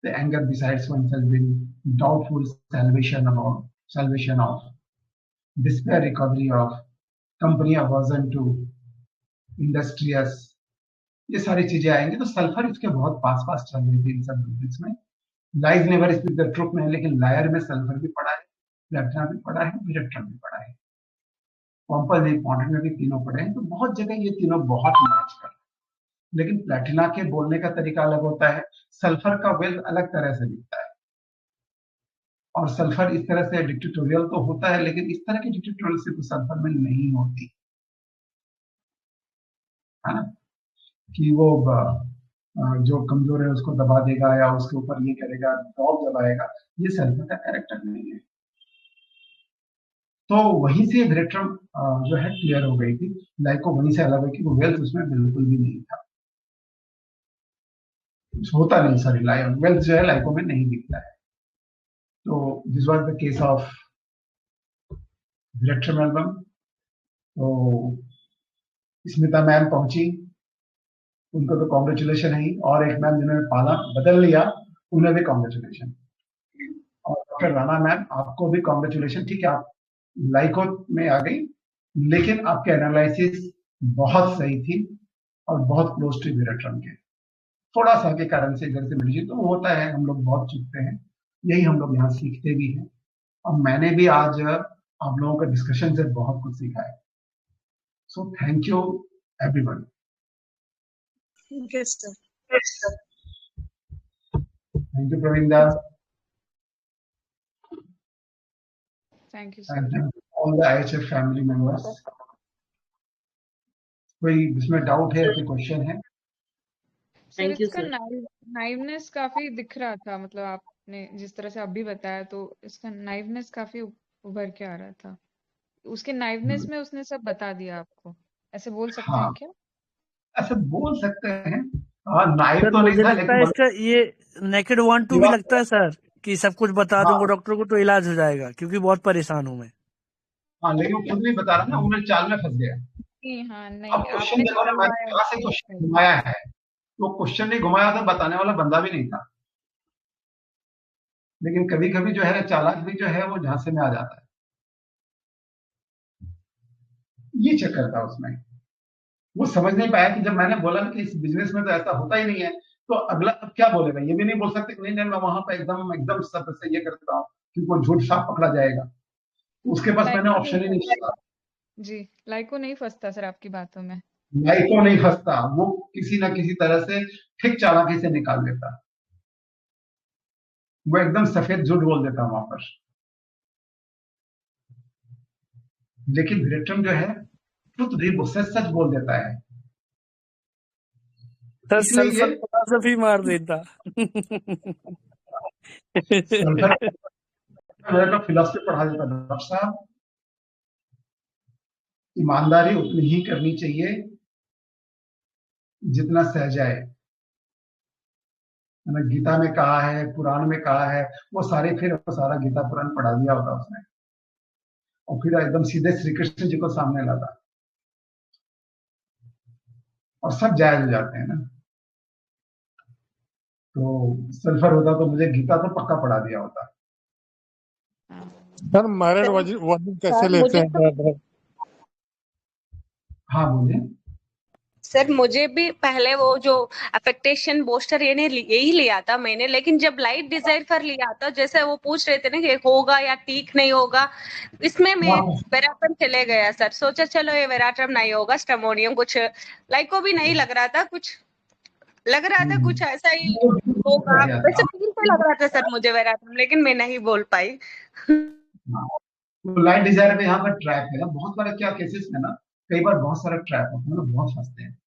The anger besides oneself in doubtful salvation of despair, recovery of company aversion to industrious, ये सारी चीजें आएंगी। तो सल्फर इसके बहुत पास चल रही थी इन सब रूब्रिक्स में। Lies never speak the truth में, लेकिन लायर में सल्फर भी पड़ा है, प्लेटिना भी पढ़ा है, विरेट्रम भी पढ़ा है, कॉम्पोजिट मॉडर्न में भी तीनों पढ़े हैं। तो बहुत जगह ये तीनों बहुत मैच कर, लेकिन प्लेटिना के बोलने का तरीका अलग होता है, सल्फर का वेल्थ अलग तरह से दिखता है, और सल्फर इस तरह से डिक्टेटोरियल तो होता है, लेकिन इस तरह की डिक्टेटोरियल से तो सल्फर में नहीं होती है ना, कि वो जो कमजोर है उसको दबा देगा या उसके ऊपर ये करेगा, दबाव दबाएगा, ये सल्फर का कैरेक्टर नहीं है। तो वहीं से विरेट्रम जो है क्लियर हो गई थी। लाइको वहीं से अलग है कि वो वेल्थ उसमें बिल्कुल भी नहीं था, होता नहीं, सॉरी, वेल्थ जो है लाइको में नहीं दिखता है। तो this was the case of Veratrum album. तो स्मिता मैम पहुंची, उनको तो कॉन्ग्रेचुलेशन है, और एक मैम जिन्होंने पाला बदल लिया, उन्हें भी कॉन्ग्रेचुलेशन। और डॉक्टर राणा मैम, आपको भी कॉन्ग्रेचुलेशन। ठीक है, आप लाइको में आ गई, लेकिन आपके एनालिसिस बहुत सही थी और बहुत क्लोज टू विरेट्रम के। थोड़ा सा के कारण से इधर से मिली, तो होता है, हम लोग बहुत चूकते हैं, यही हम लोग यहाँ सीखते भी हैं। और मैंने भी आज आप लोगों का डिस्कशन से बहुत कुछ सीखा है। So thank you everyone. Yes, sir. Thank you Praveen da, thank you sir. and all the IHF family members। कोई इसमें डाउट है, कोई क्वेश्चन है? सर थैंक यू इसका सर। नाइवनेस काफी दिख रहा था, मतलब आपने जिस तरह से अभी बताया तो इसका नाइवनेस काफी उभर के आ रहा था। उसके नाइवनेस में उसने सब बता दिया आपको, ऐसे बोल सकते हैं हाँ, क्या? ऐसे बोल सकते हैं। हाँ, नाइव सर तो नहीं मुझे था, लगता है लेकिन इसका ये नेकेड 1-2 भी लगता है सर, कि सब कुछ बता दूंगा हाँ डॉक्टर को तो इलाज हो जाएगा, क्योंकि बहुत परेशान हूं मैं। हाँ, लेकिन वो खुद भी बता रहा ना, उन्हें चाल में फंस गया। नहीं, हाँ, अब नहीं, क्वेश्चन आपने देखो ना, मैंने निकलवाया कहाँ से उससे क्वेश्चन सही। घुमाया है, तो क्वेश्चन नहीं घुमाया तो बताने वाला बंदा भी नहीं था। लेकिन कभी कभी जो है चालाक भी जो है वो झांसे में आ जाता है, ये चक्कर था उसमें। वो समझ नहीं पाया कि जब मैंने बोला कि इस बिजनेस में तो ऐसा होता ही नहीं है, तो अगला अब क्या बोलेगा, ये भी नहीं बोल सकते कि नहीं नहीं मैं वहां पर एकदम एकदम सब से ये करता हूँ, क्योंकि वो झूठ साफ पकड़ा जाएगा। तो उसके पास मैंने लाइको नहीं ऑप्शन ही नहीं फंसता छोड़ा। जी, लाइको नहीं फंसता सर आपकी बातों में। लाइको नहीं फंसता, वो किसी ना किसी तरह से ठीक चालाकी से निकाल देता, वो एकदम सफेद झूठ बोल देता वहां पर। लेकिन विरेट्रम जो है ट्रुथ भी सच सच बोल देता है, सर इसलिए ये सल्फर फिलोसफी मार देता। सल्फर फिलोसफी पढ़ा देता। डॉक्टर साहब, ईमानदारी उतनी ही करनी चाहिए जितना सहजाए, मैंने गीता में कहा है, पुराण में कहा है, वो सारे, फिर वो सारा गीता पुराण पढ़ा दिया होता उसने, और फिर एकदम सीधे श्री कृष्ण जी को सामने लाता, और सब जायज हो जाते हैं ना। तो सल्फर होता तो मुझे गीता तो पक्का पढ़ा दिया होता। सर माइनर सर वर्जिन कैसे सर लेते मुझे तो हैं? हाँ बोलिए। सर मुझे भी पहले वो जो अफेक्टेशन बूस्टर यही लिया था मैंने, लेकिन जब लाइट डिजायर पर लिया था, जैसे वो पूछ रहे थे ना कि होगा या ठीक नहीं होगा, इसमें मैं वेराट्रम चले गया सर। सोचा चलो ये वेराट्रम नहीं होगा, स्ट्रेमोनियम कुछ लाइको भी नहीं लग रहा था, कुछ लग रहा था कुछ ऐसा ही होगा, वैसे फील पे लग रहा था सर मुझे वेराट्रम, लेकिन मैं नहीं बोल पाई। तो लाइट डिजायर में यहाँ पर ट्रैप है ना, बहुत सारे क्या केसेस में ना, कई बार बहुत सारे ट्रैप होते हैं ना, बहुत फंसते हैं।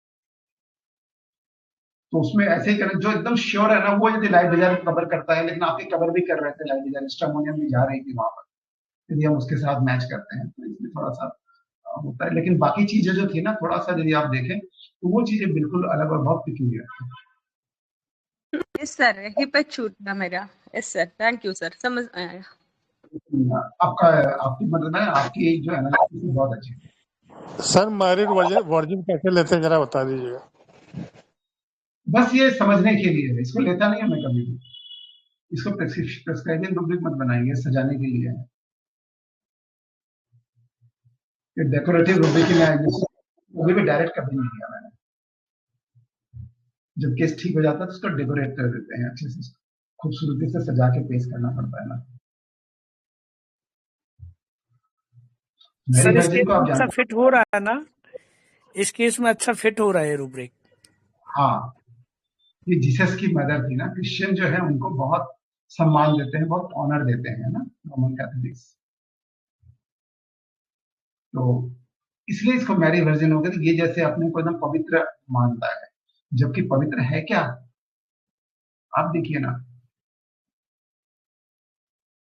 तो उसमें ऐसे ही करें, जो एकदम श्योर है ना, वो यदि लाइट डिजायर कवर करता है, लेकिन आपके कवर भी कर रहे थे लाइट डिजायर, स्ट्रेमोनियम भी जा रही थी वहां पर, यदि हम उसके साथ मैच करते हैं तो इसमें थोड़ा सा होता है। लेकिन बाकी चीजें जो थी ना, थोड़ा सा यदि आप देखें तो वो चीजें बिल्कुल अलग और बहुत पिक्यूलियर थी। यस सर, यही पे छूटा मेरा। Yes sir, thank you sir, समझ आया। आपका आपकी मतलब है, आपकी जो एनालिसिस बहुत अच्छी है। सर माइनर वर्जिन कैसे लेते हैं जरा बता दीजिएगा। बस ये समझने के लिए, इसको लेता नहीं है मैं कभी भी, इसको प्रेस्क्राइबिंग रुब्रिक मत बनाइए, सजाने के लिए है। ये डेकोरेटिव रुब्रिक में कभी भी डायरेक्ट कभी नहीं किया मैंने। जब केस ठीक हो जाता है तो उसको डेकोरेट कर देते हैं अच्छे से, खूबसूरती से सजा के पेश करना पड़ता है ना। मैरी सर इस वर्जिन केस को में आप अच्छा जानते फिट हो रहा है ना? इस केस में अच्छा फिट हो रहा है रूब्रिक। हाँ, ये जीसस की मदर थी ना, क्रिश्चियन जो है उनको बहुत सम्मान देते हैं, बहुत ऑनर देते हैं ना रोमन कैथोलिक्स। तो इसलिए इसको मैरी वर्जिन हो गई। ये जैसे अपने को एकदम पवित्र मानता है, जबकि पवित्र है क्या? आप देखिए ना,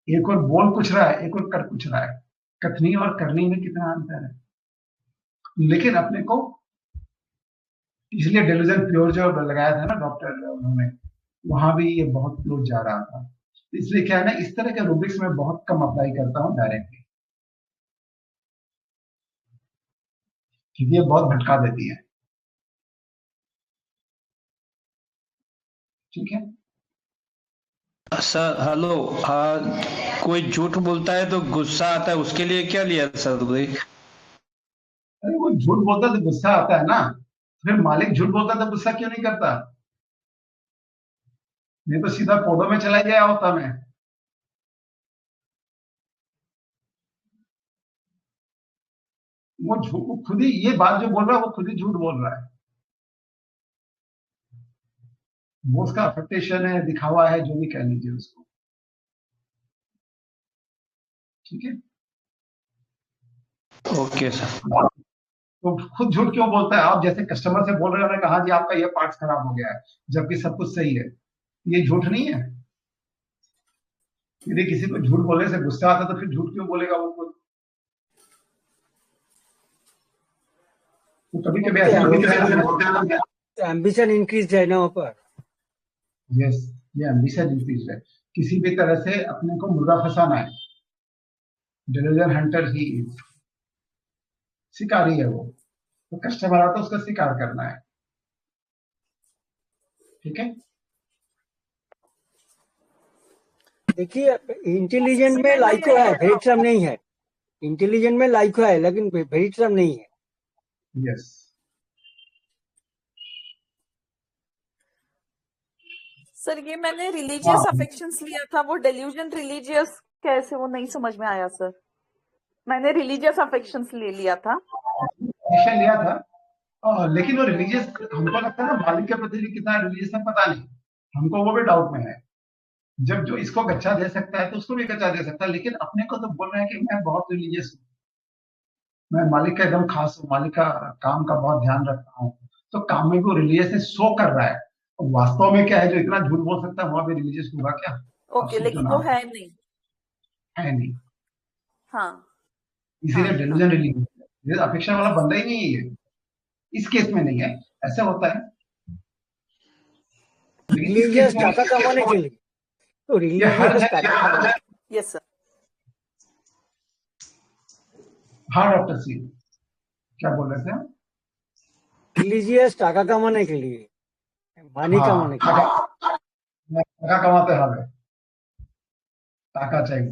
एक और बोल कुछ रहा है, एक और कर कुछ रहा है। कथनी और करनी में कितना अंतर है। लेकिन अपने को इसलिए डेलुजन प्योर जो लगाया था ना डॉक्टर उन्होंने, वहां भी ये बहुत क्लोज जा रहा था। इसलिए क्या है ना, इस तरह के रूब्रिक्स में बहुत कम अप्लाई करता हूँ डायरेक्टली, क्योंकि ये बहुत भटका देती है। ठीक है सर हेलो। कोई झूठ बोलता है तो गुस्सा आता है, उसके लिए क्या लिया सर रूब्रिक? अरे वो झूठ बोलता है तो गुस्सा आता है ना, फिर मालिक झूठ बोलता तो गुस्सा क्यों नहीं करता? नहीं तो सीधा पौधों में चला गया होता मैं। वो खुद ही ये बात जो बोल रहा है वो खुद ही झूठ बोल रहा है। वो उसका अफेक्टेशन है, दिखावा है, जो भी कह लीजिए उसको। ठीक है, ओके सर। तो खुद झूठ क्यों बोलता है? आप जैसे कस्टमर से बोल रहे हो ना, कहा जी आपका ये पार्ट्स खराब हो गया है, जबकि सब कुछ सही है। ये झूठ नहीं है? यदि किसी को झूठ बोलने से गुस्सा आता तो फिर झूठ क्यों बोलेगा वो खुद? तो कभी कभी ऐसा एम्बिशन इंक्रीज है ना ऊपर। यस, ये एम्बिशन इंक्रीज है। किसी भी तरह से अपने को मुर्गा फंसाना है। डेलुजन हंटर ही इज, शिकारी है वो। तो कस्टमर आता है, उसका शिकार करना है। ठीक है, देखिए इंटेलिजेंट में लाइको है, वेरिट्रम नहीं है। इंटेलिजेंट में लाइको है लेकिन वेरिट्रम नहीं है। यस। सर ये मैंने रिलीजियस अफेक्शंस लिया था, वो डेल्यूजन रिलीजियस कैसे, वो नहीं समझ में आया सर। मैंने रिलीजियस अफेक्शंस ले लिया था। लिया था, लेकिन वो रिलीजियस हमको लगता है ना, मालिक के प्रति कितना रिलीजियस है पता नहीं, हमको वो भी डाउट में है। जब जो इसको गच्चा दे सकता है तो उसको भी गच्चा दे सकता है, लेकिन अपने को तो बोल रहा है कि मैं बहुत रिलीजियस हूँ, मैं मालिक का एकदम खास हूँ, मालिक का काम का बहुत ध्यान रखता हूँ। तो काम में वो रिलीजियस शो कर रहा है। वास्तव में क्या है, जो इतना झूठ बोल सकता है वहां भी रिलीजियस होगा क्या? ओके, लेकिन वो है नहीं। है नहीं। हाँ, इसीलिए डेलुजन रिलीजियस अपेक्षा वाला बंदा ही नहीं है। इस केस में नहीं है, ऐसा होता है। रिलीजियस टाका कमाने के लिए, तो रिलीजियस टाका। Yes sir. हाँ डॉक्टर सी, क्या बोल रहे थे? रिलीजियस टाका कमाने के लिए, मानी कमाने के लिए। टाका कमाते हैं, टाका चाहिए,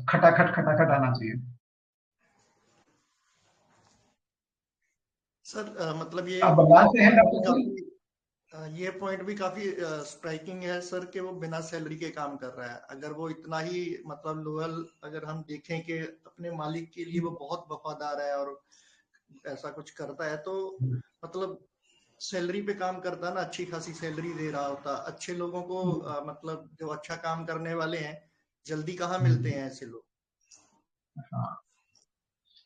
खटाखट खटाखट आना चाहिए। सर मतलब ये आप बताते हैं डॉक्टर, ये पॉइंट भी काफी स्ट्राइकिंग है सर कि वो बिना सैलरी के काम कर रहा है। अगर वो इतना ही मतलब लोअल अगर हम देखें कि अपने मालिक के लिए वो बहुत वफादार है और ऐसा कुछ करता है, तो मतलब सैलरी पे काम करता ना, अच्छी खासी सैलरी दे रहा होता। अच्छे लोगों को मतलब जो अच्छा काम करने वाले हैं जल्दी कहाँ मिलते हैं ऐसे लोग। हाँ,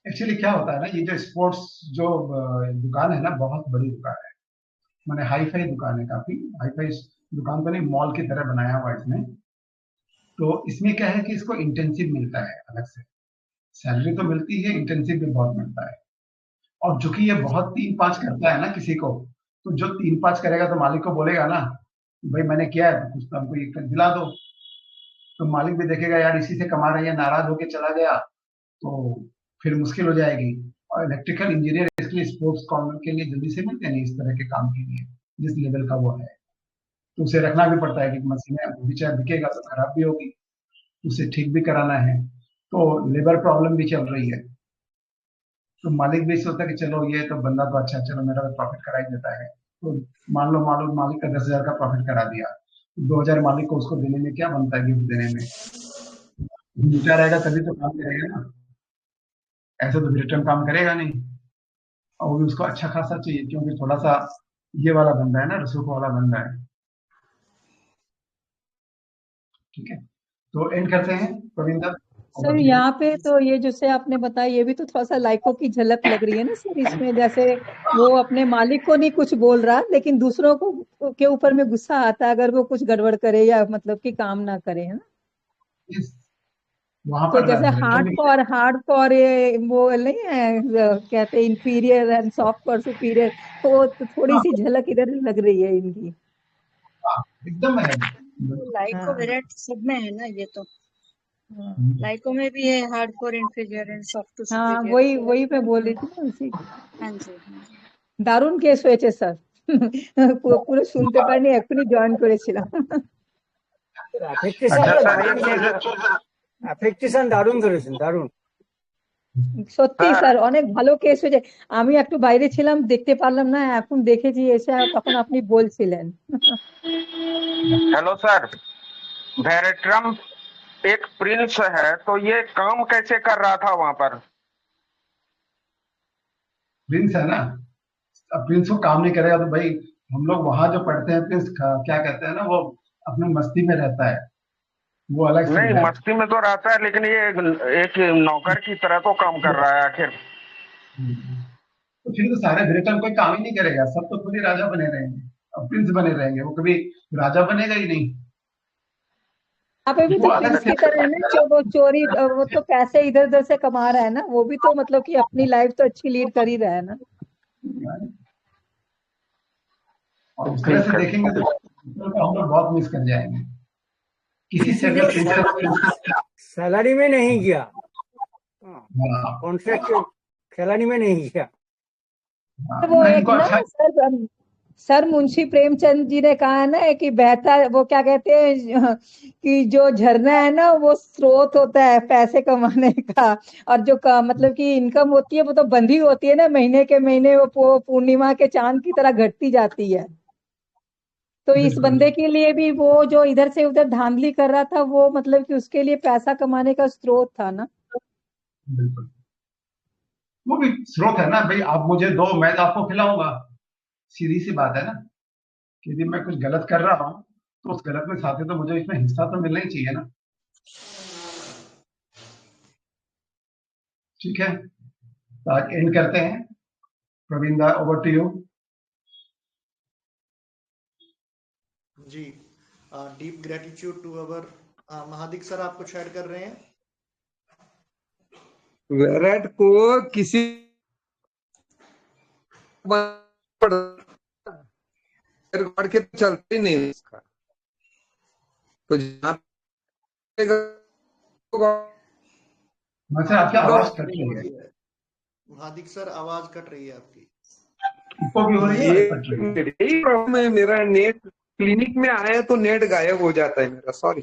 एक्चुअली क्या होता है ना, ये जो स्पोर्ट्स जो दुकान है ना, बहुत बड़ी दुकान है, मैंने हाई फाई दुकान है, काफी हाई फाई दुकान तो नहीं, मॉल की तरह बनाया हुआ इसने। तो इसमें क्या है कि इसको इंटेंसिव मिलता है अलग से, सैलरी तो मिलती है, इंटेंसिव भी बहुत मिलता है। और चूंकि ये बहुत 3-5 करता है ना किसी को, तो जो 3-5 करेगा तो मालिक को बोलेगा ना, भाई मैंने किया है तो कुछ तो हमको ये दिला दो। तो मालिक भी देखेगा यार इसी से कमा रहे हैं, नाराज होके चला गया तो फिर मुश्किल हो जाएगी। और इलेक्ट्रिकल इंजीनियर इसके लिए स्पोर्ट्स कॉर्नर के लिए जल्दी से मिलते नहीं इस तरह के काम के लिए, जिस लेवल का वो है। तो उसे रखना भी पड़ता है कि मशीनें चाहे बिकेगा तो खराब भी होगी, उसे ठीक भी कराना है, तो लेबर प्रॉब्लम भी चल रही है। तो मालिक भी सोचता है कि चलो ये तो बंदा तो अच्छा, चलो मेरा तो प्रॉफिट करा ही देता है। तो मान लो मालिक का 10,000 का प्रॉफिट करा दिया, 2,000 मालिक को उसको देने में क्या बनता है, गिफ्ट देने में? मीठा रहेगा तभी तो काम करेगा ना। ऐसे तो रिटर्न काम करेगा नहीं, और वो भी उसको अच्छा खासा चाहिए क्योंकि थोड़ा सा ये वाला बंदा है ना, रसूख वाला बंदा है। ठीक है, तो एंड करते हैं प्रवीण। सर यहाँ पे तो ये जैसे आपने बताया ये भी तो थोड़ा सा लाइको की झलक लग रही है ना सर इसमें, जैसे वो अपने मालिक को नहीं कुछ बोल रहा लेकिन दूसरों को के ऊपर में गुस्सा आता है अगर वो कुछ गड़बड़ करे या मतलब कि काम ना करे, है ना। वहां तो पर जैसे हार्ड फॉर वो नहीं है कहते inferior and soft for superior, वो तो थोड़ी सी झलक इधर लग रही है इनकी। एकदम है। लाइको विराट सब में है ना ये तो। लाइको में भी है hard core inferior and soft to हाँ सुपीरियर। वही मैं बोल रही थी ना उसी। हाँ जी हाँ जी। দারুণ কেস হয়েছে স্যার। পুরো শুনতে পারিনি, এখনই জয়েন করেছিলাম। অ্যাফেক্টেশন দারুণ ধরেছেন, দারুণ। সত্যি স্যার অনেক ভালো কেস হয়েছে। আমি একটু বাইরে ছিলাম দেখতে পারলাম না, এখন দেখেছি এসে তখন আপনি বলছিলেন। हेलो सर, वेरेट्रम एक प्रिंस है तो ये काम कैसे कर रहा था वहां पर? प्रिंस है ना, अब प्रिंस को काम नहीं करेगा तो भाई हम लोग वहां जो पढ़ते हैं प्रिंस क्या कहते हैं ना, वो अपने मस्ती में रहता है, वो अलग से नहीं है। मस्ती में तो रहता है लेकिन ये एक नौकर की तरह तो काम कर रहा है आखिर। तो फिर तो सारे वेरेट्रम कोई काम ही नहीं करेगा, सब तो खुद ही राजा बने रहेंगे और प्रिंस बने रहेंगे, वो कभी राजा बनेगा ही नहीं। यहाँ पे भी तो प्रिंस की तरह है ना, जो वो चोरी वो तो पैसे इधर उधर से कमा रहा है ना, वो भी तो मतलब कि अपनी लाइफ तो अच्छी लीड कर ही रहा है ना। और उस तरह से देखेंगे तो हम लोग बहुत मिस कर जाएंगे। किसी से अगर सैलरी में नहीं गया, कॉन्ट्रैक्ट सैलरी में नहीं गया। वो एक ना सर मुंशी प्रेमचंद जी ने कहा है ना कि बहता वो क्या कहते हैं कि जो झरना है ना वो स्रोत होता है पैसे कमाने का, और जो मतलब कि इनकम होती है वो तो बंधी होती है ना, महीने के महीने वो पूर्णिमा के चांद की तरह घटती जाती है। तो इस बंदे के लिए भी वो जो इधर से उधर धांधली कर रहा था वो मतलब कि उसके लिए पैसा कमाने का स्रोत था ना। बिल्कुल, वो भी स्रोत है ना भाई, आप मुझे दो मैं आपको खिलाऊंगा, सीधी सी बात है ना, कि यदि मैं कुछ गलत कर रहा हूं तो उस गलत में साथ ही तो मुझे इसमें हिस्सा तो मिलना ही चाहिए ना। ठीक है, तो आज एंड करते हैं। Praveen da, over to you. जी, deep gratitude to our Mahadik sir, आप कुछ ऐड कर रहे हैं? विराट को किसी पढ़ के चलते ही नहीं उसका, तो जहाँ आपकी आवाज कट रही है महादिक सर, आवाज कट रही है आपकी। भी हो रही है, यही प्रॉब्लम है मेरा, नेट क्लिनिक में आया तो नेट गायब हो जाता है मेरा। सॉरी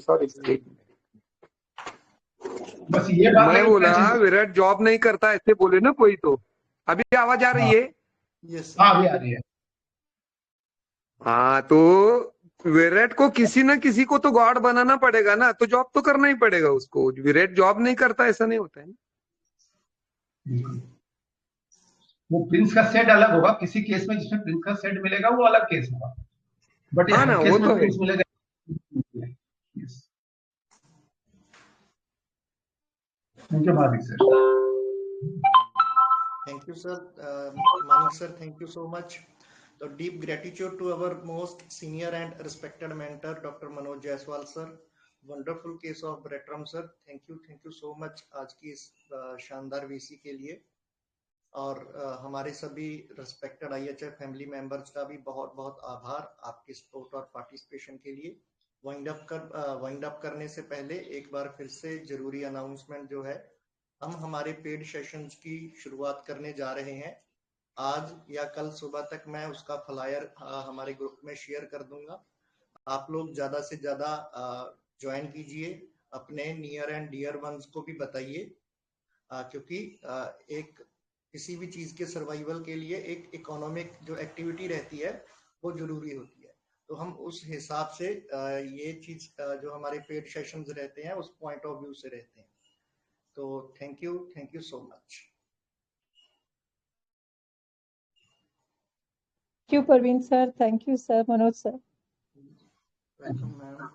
बस ये बात मैं बोला विराट जॉब नहीं करता ऐसे बोले ना कोई, तो अभी आवाज आ रही है? अभी आ रही है। हाँ, तो विराट को किसी ना किसी को तो गॉड बनाना पड़ेगा ना, तो जॉब तो करना ही पड़ेगा उसको। विराट जॉब नहीं करता ऐसा नहीं होता है ना। वो प्रिंस का सेट अलग होगा, किसी केस में जिसमें प्रिंस का सेट मिलेगा वो अलग केस होगा, बट हाँ ना, वो तो है। मिलेगा। Thank you Manik sir. Thank you sir, Manik sir, thank you so much. तो deep gratitude to our most senior and respected mentor doctor Manoj Jaiswal sir. Wonderful case of veratrum sir, thank you so much आज की इस शानदार वीसी के लिए। और हमारे सभी रिस्पेक्टेड IHF फैमिली मेंबर्स का भी बहुत बहुत आभार आपके सपोर्ट और पार्टिसिपेशन के लिए। वाइंड अप करने से पहले एक बार फिर से जरूरी अनाउंसमेंट जो है, हम हमारे पेड सेशंस की शुरुआत करने जा रहे हैं। आज या कल सुबह तक मैं उसका फ्लायर हमारे ग्रुप में शेयर कर दूंगा। आप लोग ज्यादा से ज्यादा ज्वाइन कीजिए, अपने नियर एंड डियर वंस को भी बताइए, क्योंकि एक किसी भी चीज के सर्वाइवल के लिए एक इकोनॉमिक जो एक्टिविटी रहती है वो जरूरी होती है। तो हम उस हिसाब से ये चीज जो हमारे पेड सेशंस रहते हैं उस पॉइंट ऑफ व्यू से रहते हैं। तो thank you so much. You Parveen sir, thank you sir, Manoj sir. Welcome ma'am.